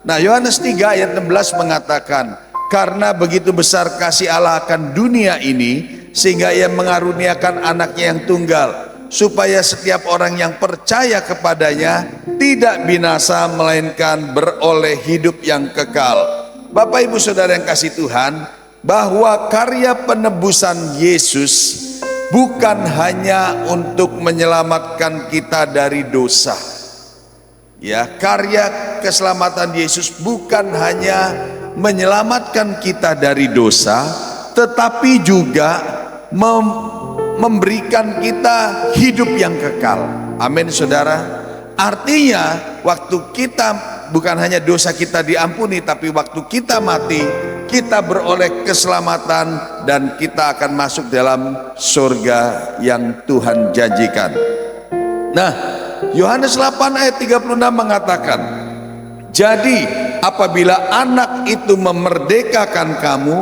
Nah, Yohanes 3 ayat 16 mengatakan, karena begitu besar kasih Allah akan dunia ini, sehingga ia mengaruniakan anaknya yang tunggal, supaya setiap orang yang percaya kepadanya tidak binasa, melainkan beroleh hidup yang kekal. Bapak ibu saudara yang kasih Tuhan, bahwa karya penebusan Yesus bukan hanya untuk menyelamatkan kita dari dosa. Ya, karya keselamatan Yesus bukan hanya menyelamatkan kita dari dosa, tetapi juga memberikan kita hidup yang kekal. Amin saudara. Artinya waktu kita, bukan hanya dosa kita diampuni, tapi waktu kita mati, kita beroleh keselamatan dan kita akan masuk dalam surga yang Tuhan janjikan. Nah, Yohanes 8 ayat 36 mengatakan, jadi apabila anak itu memerdekakan kamu,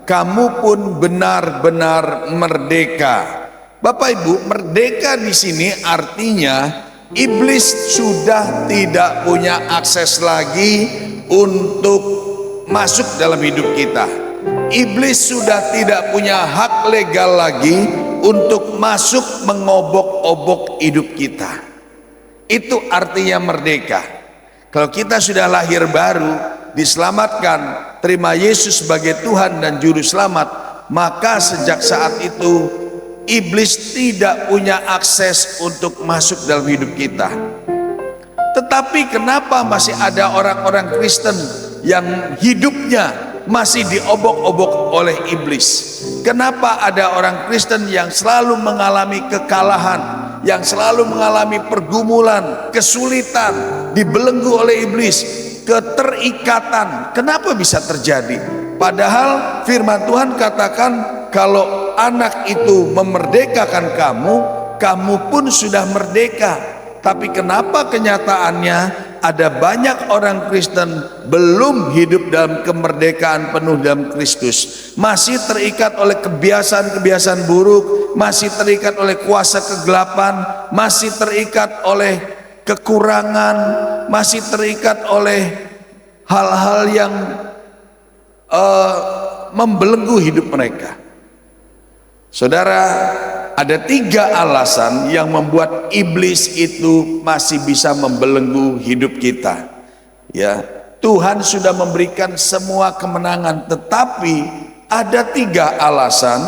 kamu pun benar-benar merdeka. Bapak ibu, merdeka di sini artinya iblis sudah tidak punya akses lagi untuk masuk dalam hidup kita. Iblis sudah tidak punya hak legal lagi untuk masuk mengobok-obok hidup kita. Itu artinya merdeka. Kalau kita sudah lahir baru, diselamatkan, terima Yesus sebagai Tuhan dan Juru Selamat, maka sejak saat itu iblis tidak punya akses untuk masuk dalam hidup kita. Tetapi kenapa masih ada orang-orang Kristen yang hidupnya masih diobok-obok oleh iblis? Kenapa ada orang Kristen yang selalu mengalami kekalahan, yang selalu mengalami pergumulan, kesulitan, dibelenggu oleh iblis, keterikatan? Kenapa bisa terjadi? Padahal firman Tuhan katakan, kalau anak itu memerdekakan kamu, kamu pun sudah merdeka. Tapi kenapa kenyataannya ada banyak orang Kristen belum hidup dalam kemerdekaan penuh dalam Kristus, masih terikat oleh kebiasaan-kebiasaan buruk, masih terikat oleh kuasa kegelapan, masih terikat oleh kekurangan, masih terikat oleh hal-hal yang membelenggu hidup mereka. Saudara, ada 3 alasan yang membuat iblis itu masih bisa membelenggu hidup kita. Ya, Tuhan sudah memberikan semua kemenangan, tetapi ada 3 alasan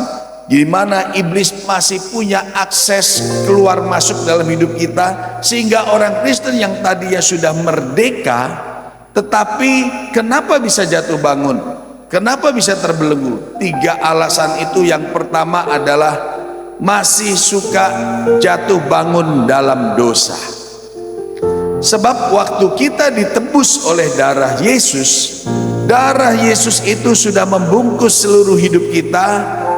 di mana iblis masih punya akses keluar masuk dalam hidup kita, sehingga orang Kristen yang tadinya sudah merdeka, tetapi kenapa bisa jatuh bangun? Kenapa bisa terbelenggu? 3 alasan itu. Yang pertama adalah masih suka jatuh bangun dalam dosa. Sebab waktu kita ditebus oleh darah Yesus itu sudah membungkus seluruh hidup kita,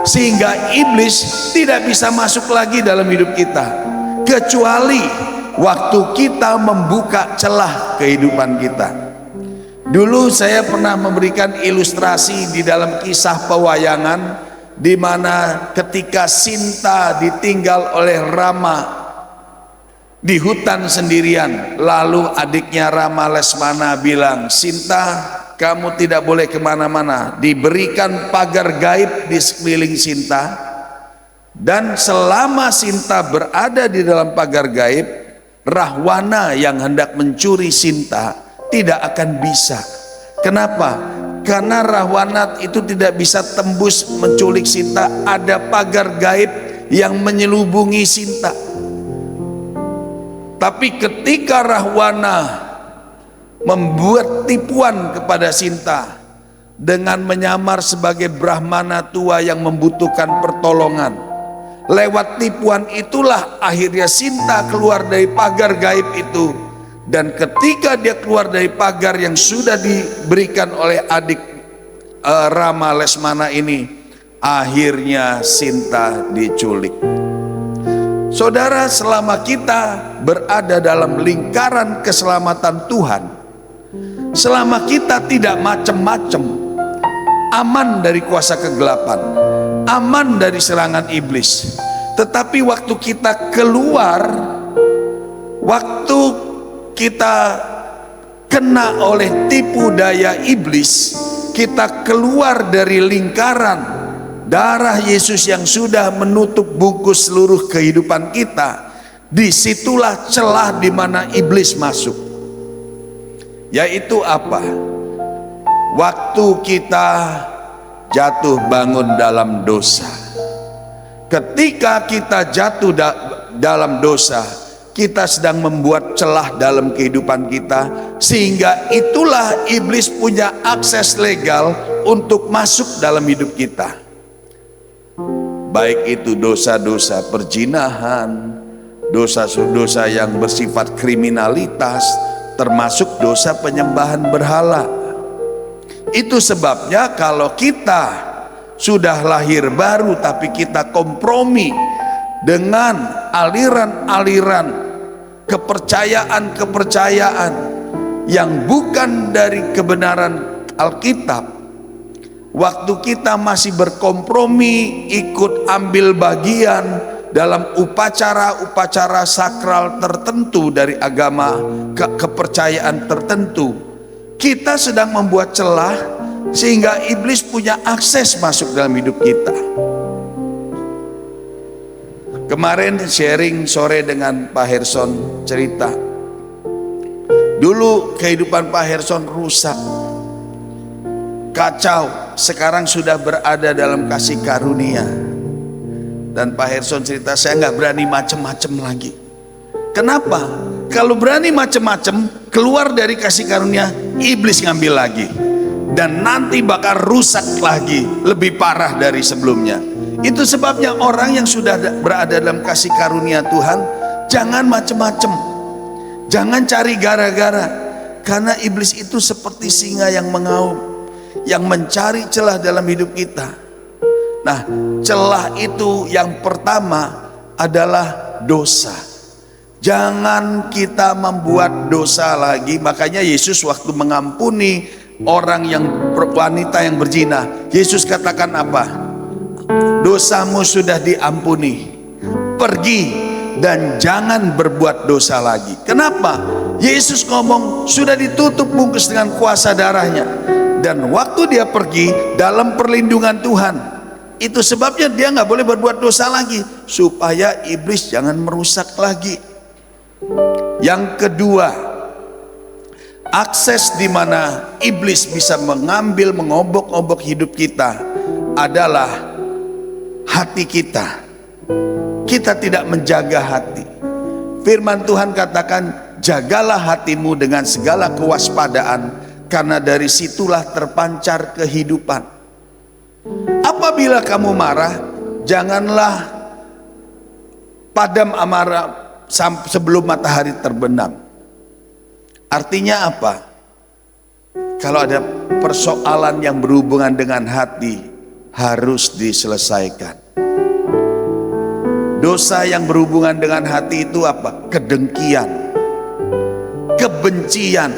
sehingga iblis tidak bisa masuk lagi dalam hidup kita, kecuali waktu kita membuka celah kehidupan kita. Dulu saya pernah memberikan ilustrasi di dalam kisah pewayangan, di mana ketika Sinta ditinggal oleh Rama di hutan sendirian, lalu adiknya Rama, Lesmana, bilang, Sinta, kamu tidak boleh kemana-mana. Diberikan pagar gaib di sekeliling Sinta, dan selama Sinta berada di dalam pagar gaib, Rahwana yang hendak mencuri Sinta tidak akan bisa. Kenapa? Karena Rahwana itu tidak bisa tembus menculik Sinta. Ada pagar gaib yang menyelubungi Sinta. Tapi ketika Rahwana membuat tipuan kepada Sinta dengan menyamar sebagai Brahmana tua yang membutuhkan pertolongan, lewat tipuan itulah akhirnya Sinta keluar dari pagar gaib itu. Dan ketika dia keluar dari pagar yang sudah diberikan oleh adik Rama, Lesmana ini, akhirnya Sinta diculik. Saudara, selama kita berada dalam lingkaran keselamatan Tuhan, selama kita tidak macam-macam, aman dari kuasa kegelapan, aman dari serangan iblis. Tetapi waktu kita keluar, waktu kita kena oleh tipu daya iblis, kita keluar dari lingkaran darah Yesus yang sudah menutup bungkus seluruh kehidupan kita, disitulah celah di mana iblis masuk. Yaitu apa? Waktu kita jatuh bangun dalam dosa. Ketika kita jatuh dalam dosa, kita sedang membuat celah dalam kehidupan kita, sehingga itulah iblis punya akses legal untuk masuk dalam hidup kita. Baik itu dosa-dosa perzinahan, dosa-dosa yang bersifat kriminalitas, termasuk dosa penyembahan berhala. Itu sebabnya kalau kita sudah lahir baru tapi kita kompromi dengan aliran-aliran kepercayaan-kepercayaan yang bukan dari kebenaran Alkitab, waktu kita masih berkompromi ikut ambil bagian dalam upacara-upacara sakral tertentu dari agama kepercayaan tertentu, kita sedang membuat celah sehingga iblis punya akses masuk dalam hidup kita. Kemarin sharing sore dengan Pak Herson cerita, dulu kehidupan Pak Herson rusak, kacau, sekarang sudah berada dalam kasih karunia. Dan Pak Herson cerita, saya nggak berani macem-macem lagi. Kenapa? Kalau berani macem-macem, keluar dari kasih karunia, iblis ngambil lagi, dan nanti bakal rusak lagi, lebih parah dari sebelumnya. Itu sebabnya orang yang sudah berada dalam kasih karunia Tuhan, jangan macem-macem, jangan cari gara-gara, karena iblis itu seperti singa yang mengaum, yang mencari celah dalam hidup kita. Nah, celah itu yang pertama adalah dosa. Jangan kita membuat dosa lagi. Makanya Yesus waktu mengampuni orang yang wanita yang berzina, Yesus katakan apa? Dosamu sudah diampuni, pergi dan jangan berbuat dosa lagi. Kenapa? Yesus ngomong sudah ditutup bungkus dengan kuasa darahnya, dan waktu dia pergi dalam perlindungan Tuhan. Itu sebabnya dia nggak boleh berbuat dosa lagi, supaya iblis jangan merusak lagi. Yang kedua, akses di mana iblis bisa mengambil, mengobok-obok hidup kita adalah hati kita. Kita tidak menjaga hati. Firman Tuhan katakan, jagalah hatimu dengan segala kewaspadaan, karena dari situlah terpancar kehidupan. Apabila kamu marah, janganlah padam amarah sebelum matahari terbenam. Artinya apa? Kalau ada persoalan yang berhubungan dengan hati, harus diselesaikan. Dosa yang berhubungan dengan hati itu apa? Kedengkian, kebencian,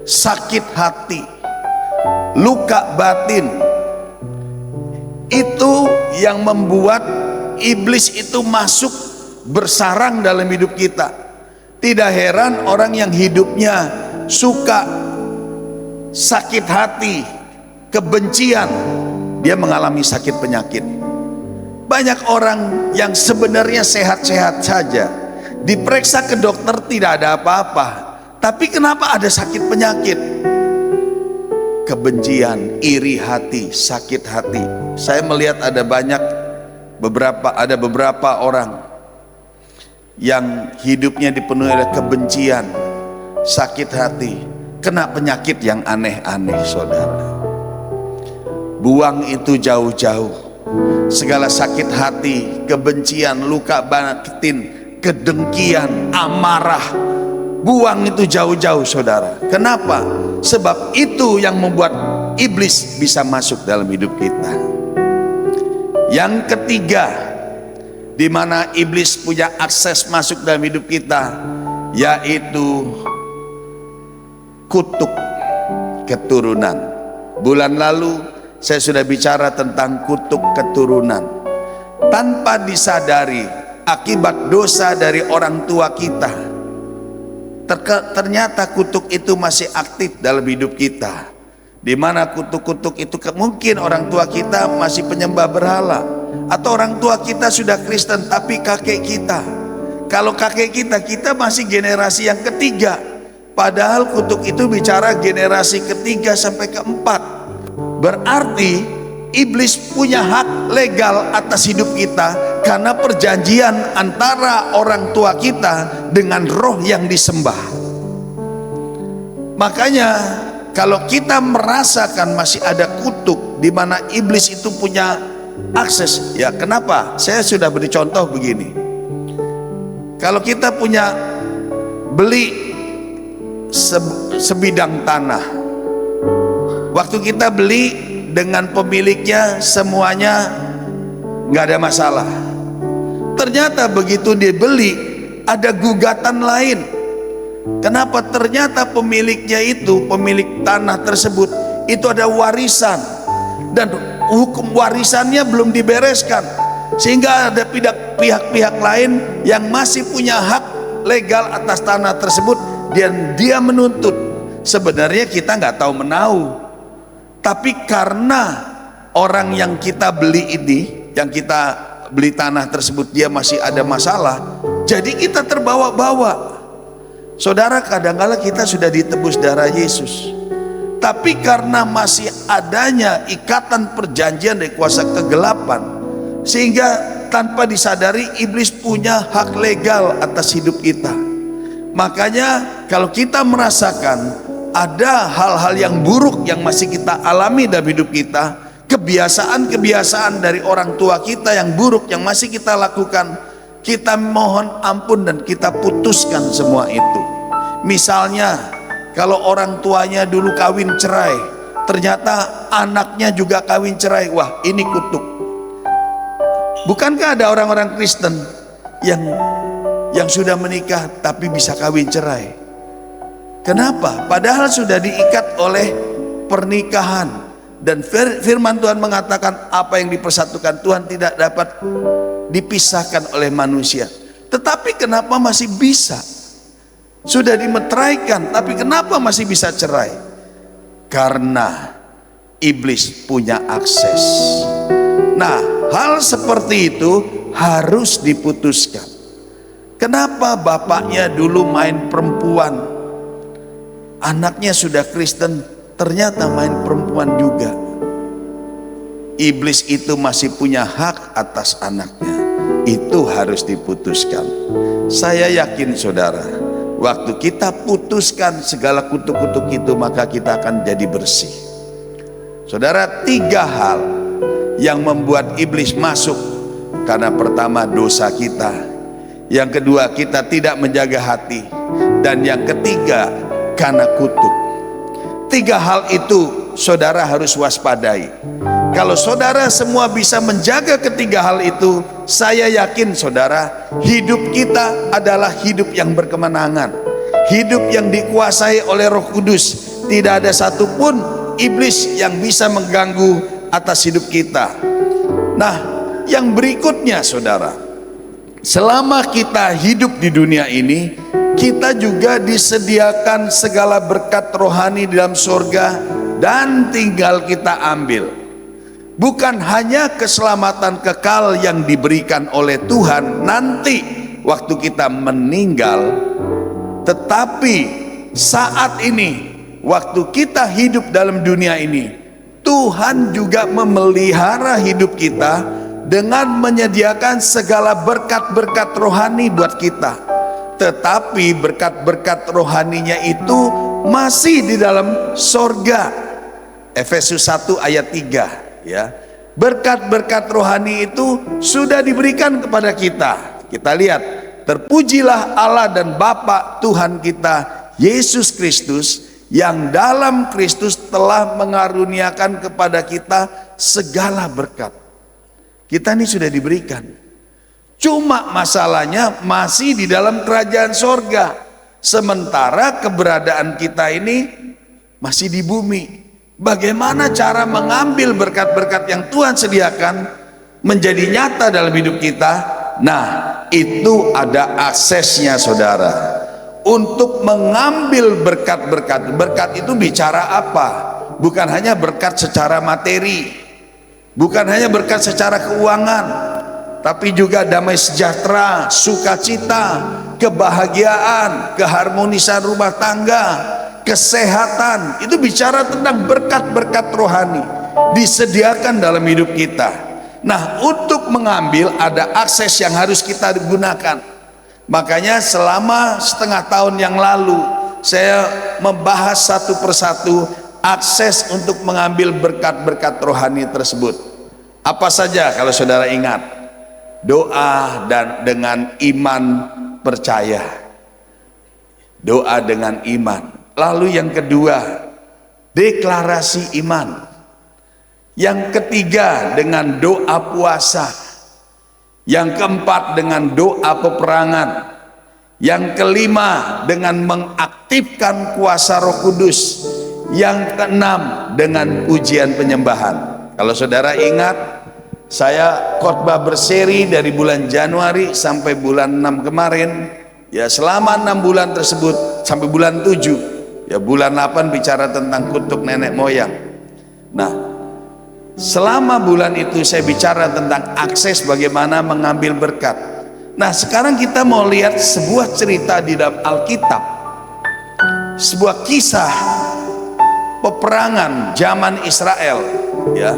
sakit hati, luka batin. Itu yang membuat iblis itu masuk bersarang dalam hidup kita. Tidak heran orang yang hidupnya suka sakit hati, kebencian, dia mengalami sakit penyakit. Banyak orang yang sebenarnya sehat-sehat saja, diperiksa ke dokter tidak ada apa-apa, tapi kenapa ada sakit penyakit? Kebencian, iri hati, sakit hati. Saya melihat ada beberapa orang yang hidupnya dipenuhi oleh kebencian, sakit hati, kena penyakit yang aneh-aneh, saudara. Buang itu jauh-jauh. Segala sakit hati, kebencian, luka batin, kedengkian, amarah, buang itu jauh-jauh, saudara. Kenapa? Sebab itu yang membuat iblis bisa masuk dalam hidup kita. Yang ketiga, di mana iblis punya akses masuk dalam hidup kita, yaitu kutuk keturunan. Bulan lalu saya sudah bicara tentang kutuk keturunan. Tanpa disadari, akibat dosa dari orang tua kita, Ternyata kutuk itu masih aktif dalam hidup kita. Di mana kutuk-kutuk itu mungkin orang tua kita masih penyembah berhala, atau orang tua kita sudah Kristen tapi kakek kita. Kalau kakek kita masih generasi yang ketiga. Padahal kutuk itu bicara generasi ketiga sampai keempat. Berarti iblis punya hak legal atas hidup kita, karena perjanjian antara orang tua kita dengan roh yang disembah. Makanya kalau kita merasakan masih ada kutuk di mana iblis itu punya akses, ya kenapa? Saya sudah beri contoh begini. Kalau kita punya beli sebidang tanah, waktu kita beli dengan pemiliknya semuanya nggak ada masalah. Ternyata begitu dibeli ada gugatan lain. Kenapa? Ternyata pemiliknya itu, pemilik tanah tersebut itu ada warisan, dan hukum warisannya belum dibereskan, sehingga ada pihak-pihak lain yang masih punya hak legal atas tanah tersebut, dan dia menuntut. Sebenarnya kita nggak tahu menahu, tapi karena orang yang kita beli ini, yang kita beli tanah tersebut, dia masih ada masalah, jadi kita terbawa-bawa. Saudara, kadang-kala kita sudah ditebus darah Yesus, tapi karena masih adanya ikatan perjanjian dari kuasa kegelapan, sehingga tanpa disadari iblis punya hak legal atas hidup kita. Makanya kalau kita merasakan ada hal-hal yang buruk yang masih kita alami dalam hidup kita, kebiasaan-kebiasaan dari orang tua kita yang buruk yang masih kita lakukan, kita mohon ampun dan kita putuskan semua itu. Misalnya kalau orang tuanya dulu kawin cerai, ternyata anaknya juga kawin cerai, wah ini kutuk. Bukankah ada orang-orang Kristen yang sudah menikah tapi bisa kawin cerai? Kenapa? Padahal sudah diikat oleh pernikahan, dan firman Tuhan mengatakan apa yang dipersatukan Tuhan tidak dapat dipisahkan oleh manusia. Tetapi kenapa masih bisa? Sudah dimeteraikan, tapi kenapa masih bisa cerai? Karena iblis punya akses. Nah, hal seperti itu harus diputuskan. Kenapa bapaknya dulu main perempuan, anaknya sudah Kristen, ternyata main perempuan juga? Iblis itu masih punya hak atas anaknya. Itu harus diputuskan. Saya yakin saudara, waktu kita putuskan segala kutuk-kutuk itu, maka kita akan jadi bersih. Saudara, 3 hal yang membuat iblis masuk. Karena pertama, dosa kita. Yang kedua, kita tidak menjaga hati. Dan yang ketiga, karena kutuk. 3 hal itu saudara harus waspadai. Kalau saudara semua bisa menjaga ketiga hal itu, saya yakin saudara, hidup kita adalah hidup yang berkemenangan, hidup yang dikuasai oleh Roh Kudus. Tidak ada satupun iblis yang bisa mengganggu atas hidup kita. Nah, yang berikutnya saudara, selama kita hidup di dunia ini, kita juga disediakan segala berkat rohani di dalam surga, dan tinggal kita ambil. Bukan hanya keselamatan kekal yang diberikan oleh Tuhan nanti waktu kita meninggal, tetapi saat ini waktu kita hidup dalam dunia ini, Tuhan juga memelihara hidup kita dengan menyediakan segala berkat-berkat rohani buat kita. Tetapi berkat-berkat rohaninya itu masih di dalam sorga. Efesus 1 ayat 3 ya. Berkat-berkat rohani itu sudah diberikan kepada kita. Kita lihat, terpujilah Allah dan Bapa Tuhan kita Yesus Kristus, yang dalam Kristus telah mengaruniakan kepada kita segala berkat. Kita ini sudah diberikan. Cuma masalahnya masih di dalam kerajaan sorga, sementara keberadaan kita ini masih di bumi. Bagaimana cara mengambil berkat-berkat yang Tuhan sediakan menjadi nyata dalam hidup kita? Nah, itu ada aksesnya saudara. untuk mengambil berkat-berkat. Berkat itu bicara apa? Bukan hanya berkat secara materi, bukan hanya berkat secara keuangan, tapi juga damai sejahtera, sukacita, kebahagiaan, keharmonisan rumah tangga, kesehatan. Itu bicara tentang berkat-berkat rohani disediakan dalam hidup kita. Nah, untuk mengambil ada akses yang harus kita gunakan. Makanya selama setengah tahun yang lalu saya membahas satu persatu akses untuk mengambil berkat-berkat rohani tersebut. Apa saja kalau saudara ingat? Doa dan dengan iman percaya. Doa dengan iman. Lalu yang kedua, deklarasi iman. Yang ketiga dengan doa puasa. Yang keempat dengan doa peperangan. Yang kelima dengan mengaktifkan kuasa Roh Kudus. Yang keenam dengan ujian penyembahan. Kalau saudara ingat, saya khotbah berseri dari bulan Januari sampai bulan 6 kemarin. Ya, selama 6 bulan tersebut sampai bulan 7. Ya, bulan 8 bicara tentang kutuk nenek moyang. Nah, selama bulan itu saya bicara tentang akses bagaimana mengambil berkat. Nah, sekarang kita mau lihat sebuah cerita di dalam Alkitab. Sebuah kisah peperangan zaman Israel, ya.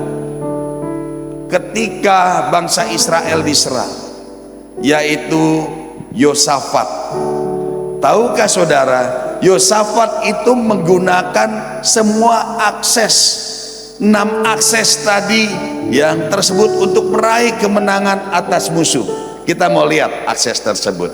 Ketika bangsa Israel diserang, yaitu Yosafat. Tahukah saudara, Yosafat itu menggunakan semua akses, 6 akses tadi yang tersebut untuk meraih kemenangan atas musuh. Kita mau lihat akses tersebut.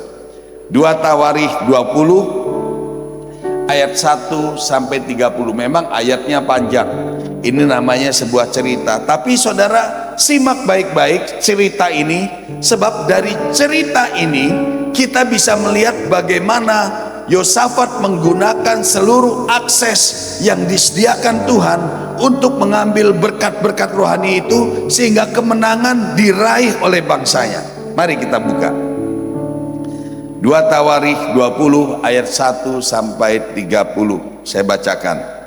2 Tawarikh 20 ayat 1 sampai 30. Memang ayatnya panjang. Ini namanya sebuah cerita. Tapi saudara simak baik-baik cerita ini, sebab dari cerita ini kita bisa melihat bagaimana Yosafat menggunakan seluruh akses yang disediakan Tuhan untuk mengambil berkat-berkat rohani itu, sehingga kemenangan diraih oleh bangsanya. Mari kita buka 2 Tawarikh 20 ayat 1 sampai 30. Saya bacakan.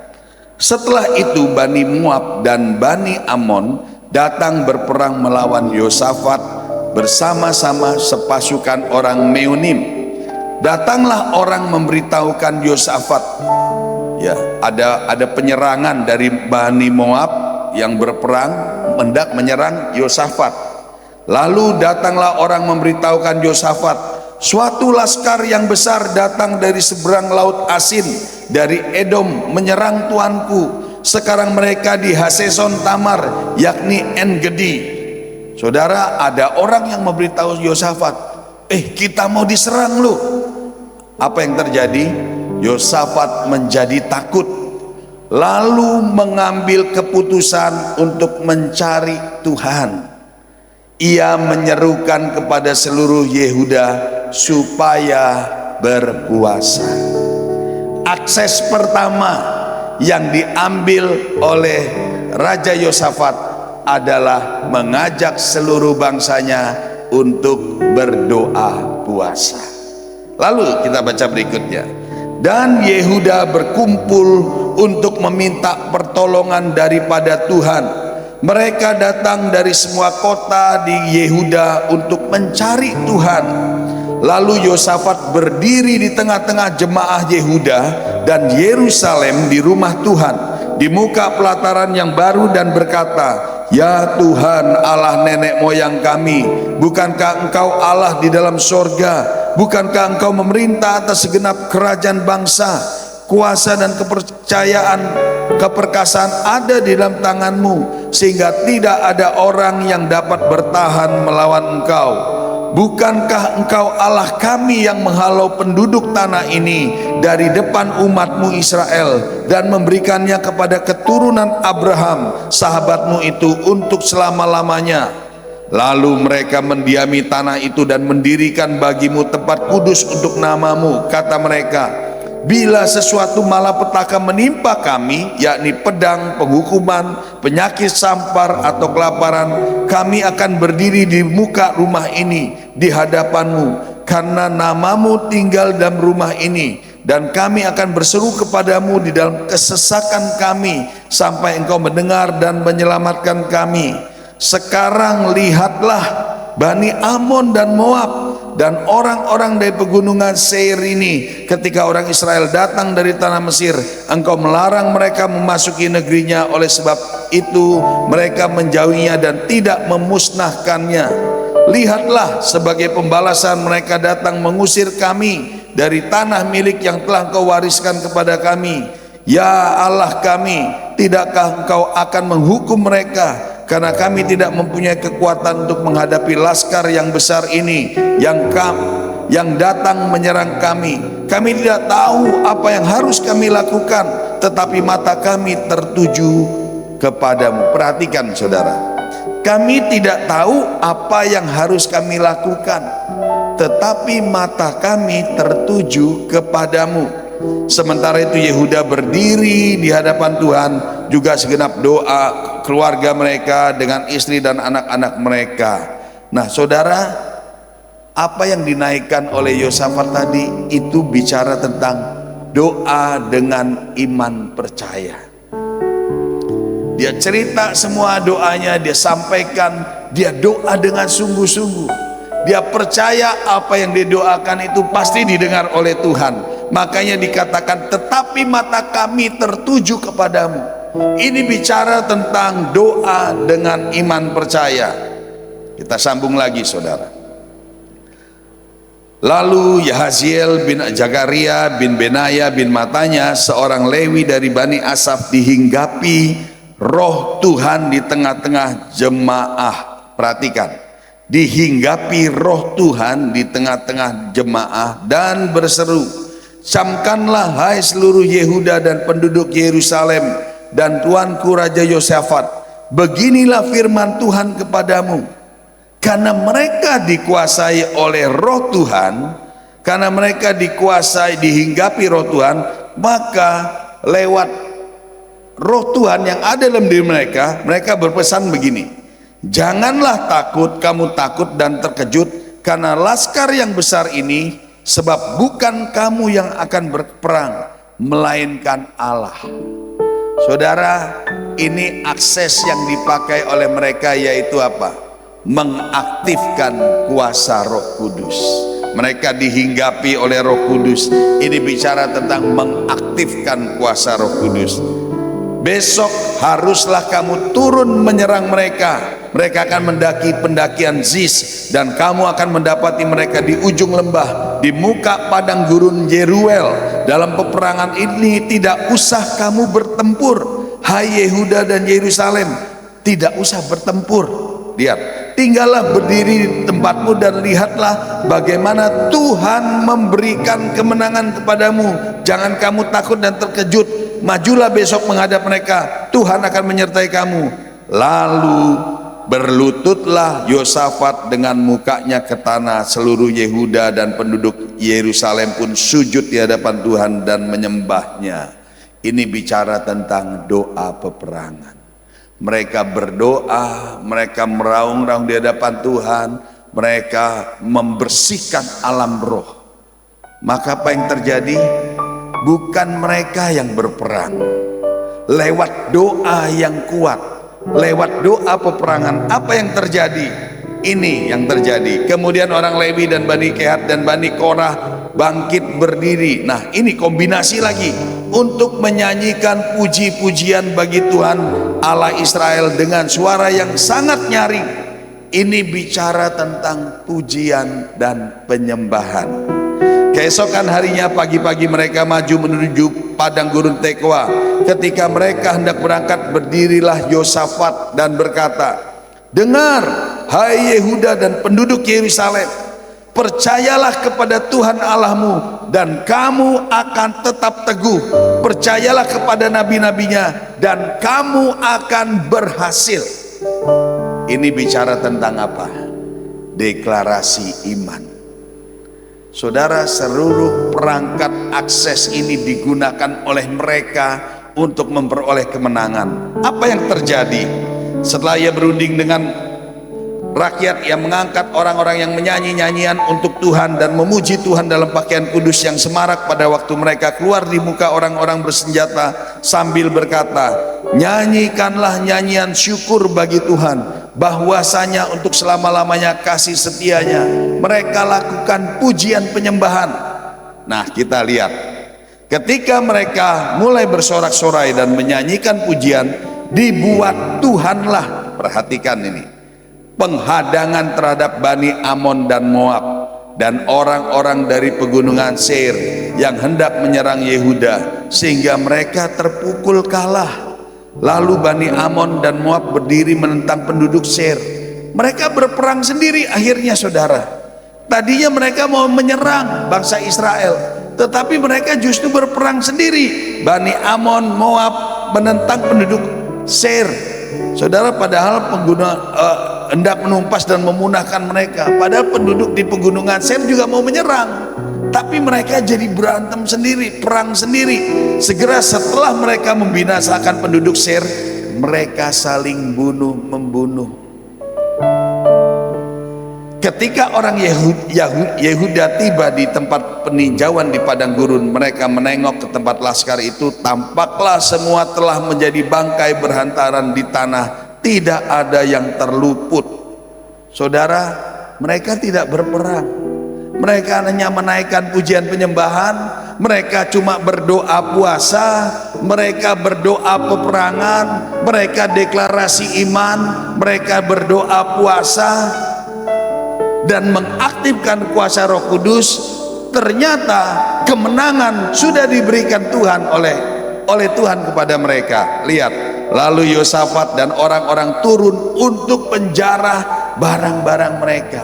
Setelah itu Bani Moab dan Bani Amon datang berperang melawan Yosafat bersama-sama sepasukan orang Meunim. Datanglah orang memberitahukan Yosafat, ya, ada penyerangan dari Bani Moab yang berperang hendak menyerang Yosafat. Lalu datanglah orang memberitahukan Yosafat, suatu laskar yang besar datang dari seberang laut Asin, dari Edom, menyerang tuanku. Sekarang mereka di Haseson Tamar, yakni En-Gedi. Saudara, ada orang yang memberitahu Yosafat, kita mau diserang lu. Apa yang terjadi? Yosafat menjadi takut, lalu mengambil keputusan untuk mencari Tuhan. Ia menyerukan kepada seluruh Yehuda supaya berpuasa. Akses pertama yang diambil oleh Raja Yosafat adalah mengajak seluruh bangsanya untuk berdoa puasa. Lalu kita baca berikutnya. Dan Yehuda berkumpul untuk meminta pertolongan daripada Tuhan. Mereka datang dari semua kota di Yehuda untuk mencari Tuhan. Lalu Yosafat berdiri di tengah-tengah jemaah Yehuda dan Yerusalem di rumah Tuhan, di muka pelataran yang baru, dan berkata, Ya Tuhan Allah nenek moyang kami, bukankah Engkau Allah di dalam sorga? Bukankah Engkau memerintah atas segenap kerajaan bangsa? Kuasa dan kepercayaan, keperkasaan ada di dalam tangan-Mu, sehingga tidak ada orang yang dapat bertahan melawan Engkau. Bukankah Engkau Allah kami yang menghalau penduduk tanah ini dari depan umat-Mu Israel dan memberikannya kepada keturunan Abraham sahabat-Mu itu untuk selama-lamanya? Lalu mereka mendiami tanah itu dan mendirikan bagi-Mu tempat kudus untuk nama-Mu. Kata mereka, bila sesuatu malapetaka menimpa kami, yakni pedang, penghukuman, penyakit sampar atau kelaparan, kami akan berdiri di muka rumah ini di hadapan-Mu. karena namamu tinggal dalam rumah ini, dan kami akan berseru kepadamu di dalam kesesakan kami sampai engkau mendengar dan menyelamatkan kami. Sekarang lihatlah Bani Amon dan Moab dan orang-orang dari pegunungan Seir ini, ketika orang Israel datang dari tanah Mesir, engkau melarang mereka memasuki negerinya. Oleh sebab itu mereka menjauhinya dan tidak memusnahkannya. Lihatlah, sebagai pembalasan mereka datang mengusir kami dari tanah milik yang telah engkau wariskan kepada kami. Ya Allah kami, tidakkah engkau akan menghukum mereka? Karena kami tidak mempunyai kekuatan untuk menghadapi laskar yang besar ini yang datang menyerang kami. Kami tidak tahu apa yang harus kami lakukan, tetapi mata kami tertuju kepadamu. Perhatikan saudara, kami tidak tahu apa yang harus kami lakukan, tetapi mata kami tertuju kepadamu. Sementara itu Yehuda berdiri di hadapan Tuhan, juga segenap doa keluarga mereka dengan istri dan anak-anak mereka. Nah saudara, apa yang dinaikkan oleh Yosafat tadi itu bicara tentang doa dengan iman percaya. Dia cerita semua doanya, dia sampaikan, dia doa dengan sungguh-sungguh. Dia percaya apa yang didoakan itu pasti didengar oleh Tuhan. Makanya dikatakan, tetapi mata kami tertuju kepadamu. Ini bicara tentang doa dengan iman percaya. Kita sambung lagi saudara. Lalu Yahaziel bin Jagaria bin Benaya bin Matanya, seorang Lewi dari Bani Asaf, dihinggapi roh Tuhan di tengah-tengah jemaah. Perhatikan, dihinggapi roh Tuhan di tengah-tengah jemaah dan berseru, camkanlah hai seluruh Yehuda dan penduduk Yerusalem dan tuanku Raja Yosafat, beginilah firman Tuhan kepadamu. Karena mereka dikuasai oleh roh Tuhan, karena mereka dikuasai, dihinggapi roh Tuhan, maka lewat roh Tuhan yang ada dalam diri mereka, mereka berpesan begini, janganlah takut, kamu takut dan terkejut karena laskar yang besar ini, sebab bukan kamu yang akan berperang, melainkan Allah. Saudara, ini akses yang dipakai oleh mereka, yaitu apa? Mengaktifkan kuasa Roh Kudus. Mereka dihinggapi oleh Roh Kudus. Ini bicara tentang mengaktifkan kuasa Roh Kudus. Besok haruslah kamu turun menyerang mereka. Mereka akan mendaki pendakian Ziz, dan kamu akan mendapati mereka di ujung lembah, di muka padang gurun Jeruel. Dalam peperangan ini tidak usah kamu bertempur, hai Yehuda dan Yerusalem, tidak usah bertempur. Lihat, tinggallah berdiri di tempatmu dan lihatlah bagaimana Tuhan memberikan kemenangan kepadamu. Jangan kamu takut dan terkejut. Majulah besok menghadap mereka, Tuhan akan menyertai kamu. Lalu berlututlah Yosafat dengan mukanya ke tanah. Seluruh Yehuda dan penduduk Yerusalem pun sujud di hadapan Tuhan dan menyembahnya. Ini bicara tentang doa peperangan. Mereka berdoa, mereka meraung-raung di hadapan Tuhan, mereka membersihkan alam roh. Maka apa yang terjadi? Bukan mereka yang berperang. Lewat doa yang kuat, lewat doa peperangan, apa yang terjadi? Ini yang terjadi. Kemudian orang Lewi dan Bani Kehat dan Bani Korah bangkit berdiri. Nah, ini kombinasi lagi untuk menyanyikan puji-pujian bagi Tuhan Allah Israel dengan suara yang sangat nyaring. Ini bicara tentang pujian dan penyembahan. Keesokan harinya pagi-pagi mereka maju menuju padang gurun Tekoa. Ketika mereka hendak berangkat, berdirilah Yosafat dan berkata, dengar, hai Yehuda dan penduduk Yerusalem, percayalah kepada Tuhan Allahmu dan kamu akan tetap teguh. Percayalah kepada nabi-nabinya dan kamu akan berhasil. Ini bicara tentang apa? Deklarasi iman. Saudara, seluruh perangkat akses ini digunakan oleh mereka untuk memperoleh kemenangan. Apa yang terjadi? Setelah ia berunding dengan rakyat yang mengangkat orang-orang yang menyanyi nyanyian untuk Tuhan dan memuji Tuhan dalam pakaian kudus yang semarak pada waktu mereka keluar di muka orang-orang bersenjata sambil berkata, nyanyikanlah nyanyian syukur bagi Tuhan, bahwasanya untuk selama-lamanya kasih setianya. Mereka lakukan pujian penyembahan. Nah, kita lihat ketika mereka mulai bersorak-sorai dan menyanyikan pujian, dibuat Tuhanlah, perhatikan ini, penghadangan terhadap Bani Amon dan Moab dan orang-orang dari pegunungan Seir yang hendak menyerang Yehuda, sehingga mereka terpukul kalah. Lalu Bani Amon dan Moab berdiri menentang penduduk Seir. Mereka berperang sendiri akhirnya, saudara. Tadinya mereka mau menyerang bangsa Israel, tetapi mereka justru berperang sendiri. Bani Amon, Moab menentang penduduk Seir, saudara. Padahal pengguna hendak menumpas dan memunahkan mereka. Padahal penduduk di pegunungan Seir juga mau menyerang, tapi mereka jadi berantem sendiri, perang sendiri. Segera setelah mereka membinasakan penduduk Seir, mereka saling bunuh-membunuh. Ketika orang Yehuda tiba di tempat peninjauan di padang gurun, mereka menengok ke tempat laskar itu. Tampaklah semua telah menjadi bangkai berhantaran di tanah, tidak ada yang terluput. Saudara, mereka tidak berperang, mereka hanya menaikkan pujian penyembahan. Mereka cuma berdoa puasa, mereka berdoa peperangan, mereka deklarasi iman, mereka berdoa puasa dan mengaktifkan kuasa Roh Kudus. Ternyata kemenangan sudah diberikan Tuhan oleh Tuhan kepada mereka. Lihat, lalu Yosafat dan orang-orang turun untuk penjara barang-barang mereka.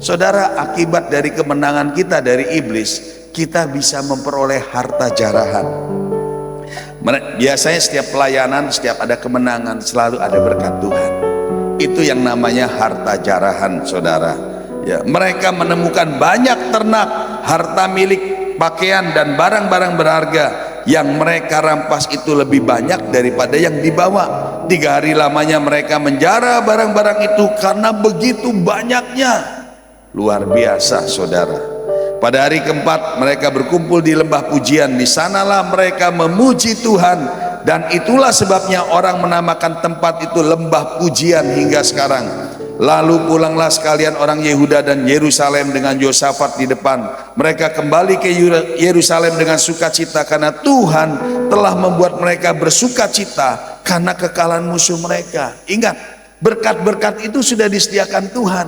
Saudara, akibat dari kemenangan kita dari iblis, kita bisa memperoleh harta jarahan. Biasanya setiap pelayanan, setiap ada kemenangan, selalu ada berkat Tuhan. Itu yang namanya harta jarahan, saudara. Ya, mereka menemukan banyak ternak, harta milik, pakaian dan barang-barang berharga yang mereka rampas itu lebih banyak daripada yang dibawa. 3 hari lamanya mereka menjara barang-barang itu karena begitu banyaknya. Luar biasa, saudara. Pada hari keempat mereka berkumpul di lembah pujian. Di sanalah mereka memuji Tuhan, dan itulah sebabnya orang menamakan tempat itu lembah pujian hingga sekarang. Lalu pulanglah sekalian orang Yehuda dan Yerusalem dengan Yosafat di depan. Mereka kembali ke Yerusalem dengan sukacita karena Tuhan telah membuat mereka bersukacita karena kekalahan musuh mereka. Ingat, berkat-berkat itu sudah disediakan Tuhan.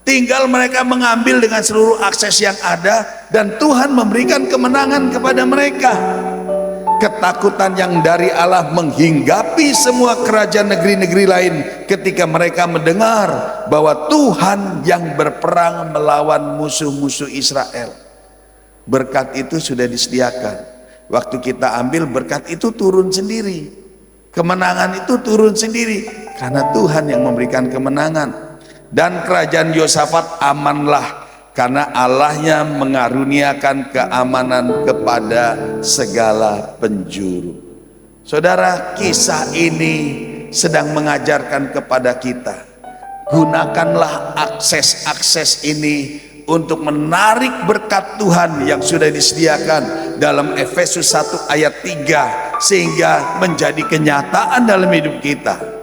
Tinggal mereka mengambil dengan seluruh akses yang ada, dan Tuhan memberikan kemenangan kepada mereka. Ketakutan yang dari Allah menghinggapi semua kerajaan negeri-negeri lain ketika mereka mendengar bahwa Tuhan yang berperang melawan musuh-musuh Israel. Berkat itu sudah disediakan. Waktu kita ambil, berkat itu turun sendiri. Kemenangan itu turun sendiri karena Tuhan yang memberikan kemenangan. Dan kerajaan Yosafat amanlah karena Allahnya mengaruniakan keamanan kepada segala penjuru. Saudara, kisah ini sedang mengajarkan kepada kita, gunakanlah akses-akses ini untuk menarik berkat Tuhan yang sudah disediakan dalam Efesus 1 ayat 3 sehingga menjadi kenyataan dalam hidup kita.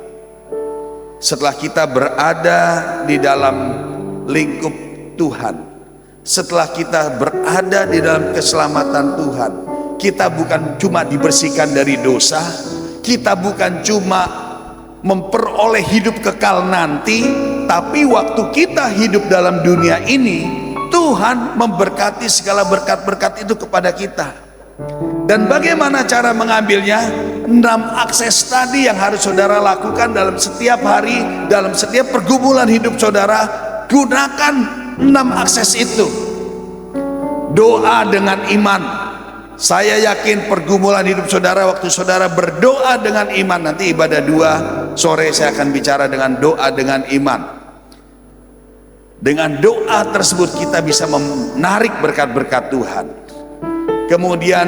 Setelah kita berada di dalam lingkup Tuhan, setelah kita berada di dalam keselamatan Tuhan, kita bukan cuma dibersihkan dari dosa, kita bukan cuma memperoleh hidup kekal nanti, tapi waktu kita hidup dalam dunia ini, Tuhan memberkati segala berkat-berkat itu kepada kita. Dan bagaimana cara mengambilnya? 6 akses tadi yang harus saudara lakukan dalam setiap hari, dalam setiap pergumulan hidup saudara. Gunakan 6 akses itu. Doa dengan iman. Saya yakin pergumulan hidup saudara, waktu saudara berdoa dengan iman, nanti ibadah 2 sore saya akan bicara dengan doa dengan iman. Dengan doa tersebut kita bisa menarik berkat-berkat Tuhan. Kemudian